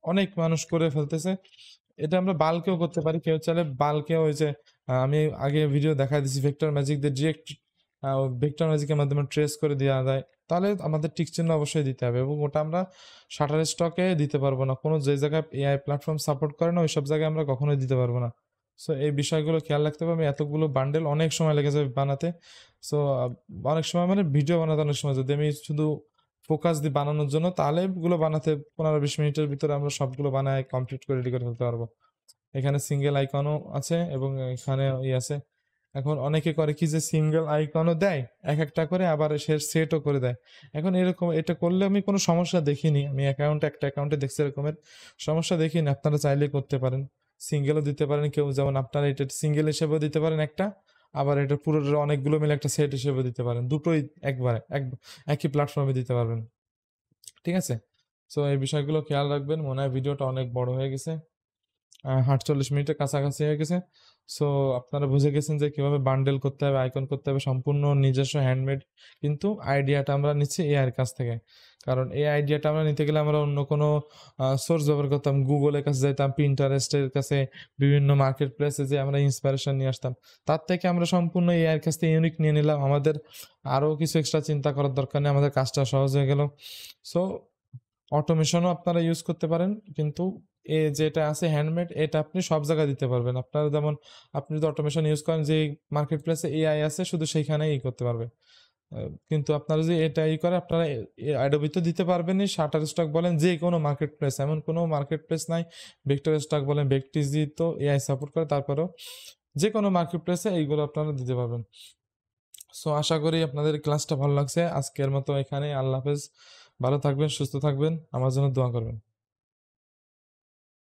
অনেক মানুষ করে ফেলতেছে। এটা আমরা বাল্কেও করতে পারি, কেউ চাইলে বাল্কেও ওই যে আমি আগে ভিডিও দেখা দিচ্ছি ভেক্টর ম্যাজিক দিয়ে ডিরেক্ট ভেক্টর ম্যাজিকের মাধ্যমে ট্রেস করে দেওয়া যায়, তাহলে আমাদের টিক চিহ্ন অবশ্যই দিতে হবে, এবং ওটা আমরা শাটার স্টকে দিতে পারবো না, কোনো যে জায়গায় এআই প্ল্যাটফর্ম সাপোর্ট করে না ওই সব জায়গায় আমরা কখনোই দিতে পারবো না। সো এই বিষয়গুলো খেয়াল রাখতে হবে। আমি এতগুলো বান্ডেল অনেক সময় লেগে যাবে বানাতে। সো অনেক সময় মানে ভিডিও বানাতে অনেক সময়, যদি আমি শুধু ফোকাস দিই বানানোর জন্য, তাহলে এগুলো বানাতে 15-20 মিনিটের ভিতরে আমরা সবগুলো বানায় কমপ্লিট করে রেডি করে ফেলতে পারবো। এখানে সিঙ্গেল আইকনও আছে এবং এখানে আছে। এখন অনেকে করে কি যে সিঙ্গেল আইকনও দেয় এক একটা করে, আবার সে সেটও করে দেয়। এখন এরকম এটা করলে আমি কোনো সমস্যা দেখিনি, আমি একটা অ্যাকাউন্টে দেখছি এরকমের সমস্যা দেখিনি। আপনারা চাইলে করতে পারেন, সিঙ্গেলও দিতে পারেন কেউ, যেমন আপনারা এটা সিঙ্গেল হিসেবেও দিতে পারেন একটা, আবার এটা পুরো অনেকগুলো মিলে একটা সেট হিসেবে দিতে পারেন, দুটোই একবারে একই প্ল্যাটফর্মে দিতে পারবেন। ঠিক আছে, সো এই বিষয়গুলো খেয়াল রাখবেন। মনে হয় ভিডিওটা অনেক বড় হয়ে গেছে, 48 মিনিটের কাছাকাছি হয়ে গেছে। সো আপনারা বুঝে গেছেন যে কিভাবে বান্ডেল করতে হবে, আইকন করতে হবে, সম্পূর্ণ নিজস্ব হ্যান্ডমেড। কিন্তু আইডিয়াটা আমরা নিচ্ছি এআই এর কাছ থেকে, কারণ এই আইডিয়াটা আমরা নিতে গেলে আমরা অন্য কোনো সোর্স ব্যবহার করতাম, গুগলের কাছে যেতাম, পিন্টারেস্টের কাছে, বিভিন্ন মার্কেট প্লেসে যে আমরা ইন্সপিরেশন নিয়ে আসতাম। তার থেকে আমরা সম্পূর্ণ এআই এর কাছ থেকে ইউনিক নিয়ে নিলাম, আমাদের আরও কিছু এক্সট্রা চিন্তা করার দরকার নেই, আমাদের কাজটা সহজ হয়ে গেল। সো অটোমেশনও আপনারা ইউজ করতে পারেন, কিন্তু যেটা আছে হ্যান্ডমেড এটা আপনি সব জায়গায় দিতে পারবেন। আপনারা যেমন আপনি যদি অটোমেশন ইউজ করেন, যে মার্কেট প্লেসে এআই আছে শুধু সেইখানেই করতে পারবে। কিন্তু আপনারা যদি এটা করে আপনারা অ্যাডোবিতে দিতে পারবেনই। শাটার স্টক বলেন যে কোনো মার্কেট প্লেস, এমন কোনো মার্কেট প্লেস নাই, ভেক্টর স্টক বলেন, ভেক্টিজি তো এআই সাপোর্ট করে, তারপরেও যে কোনো মার্কেট প্লেসে এইগুলো আপনারা দিতে পারবেন। সো আশা করি আপনাদের ক্লাসটা ভালো লাগছে। আজকের মতো এখানে, আল্লাহ হাফেজ, ভালো থাকবেন, সুস্থ থাকবেন, আমার জন্য দোয়া করবেন।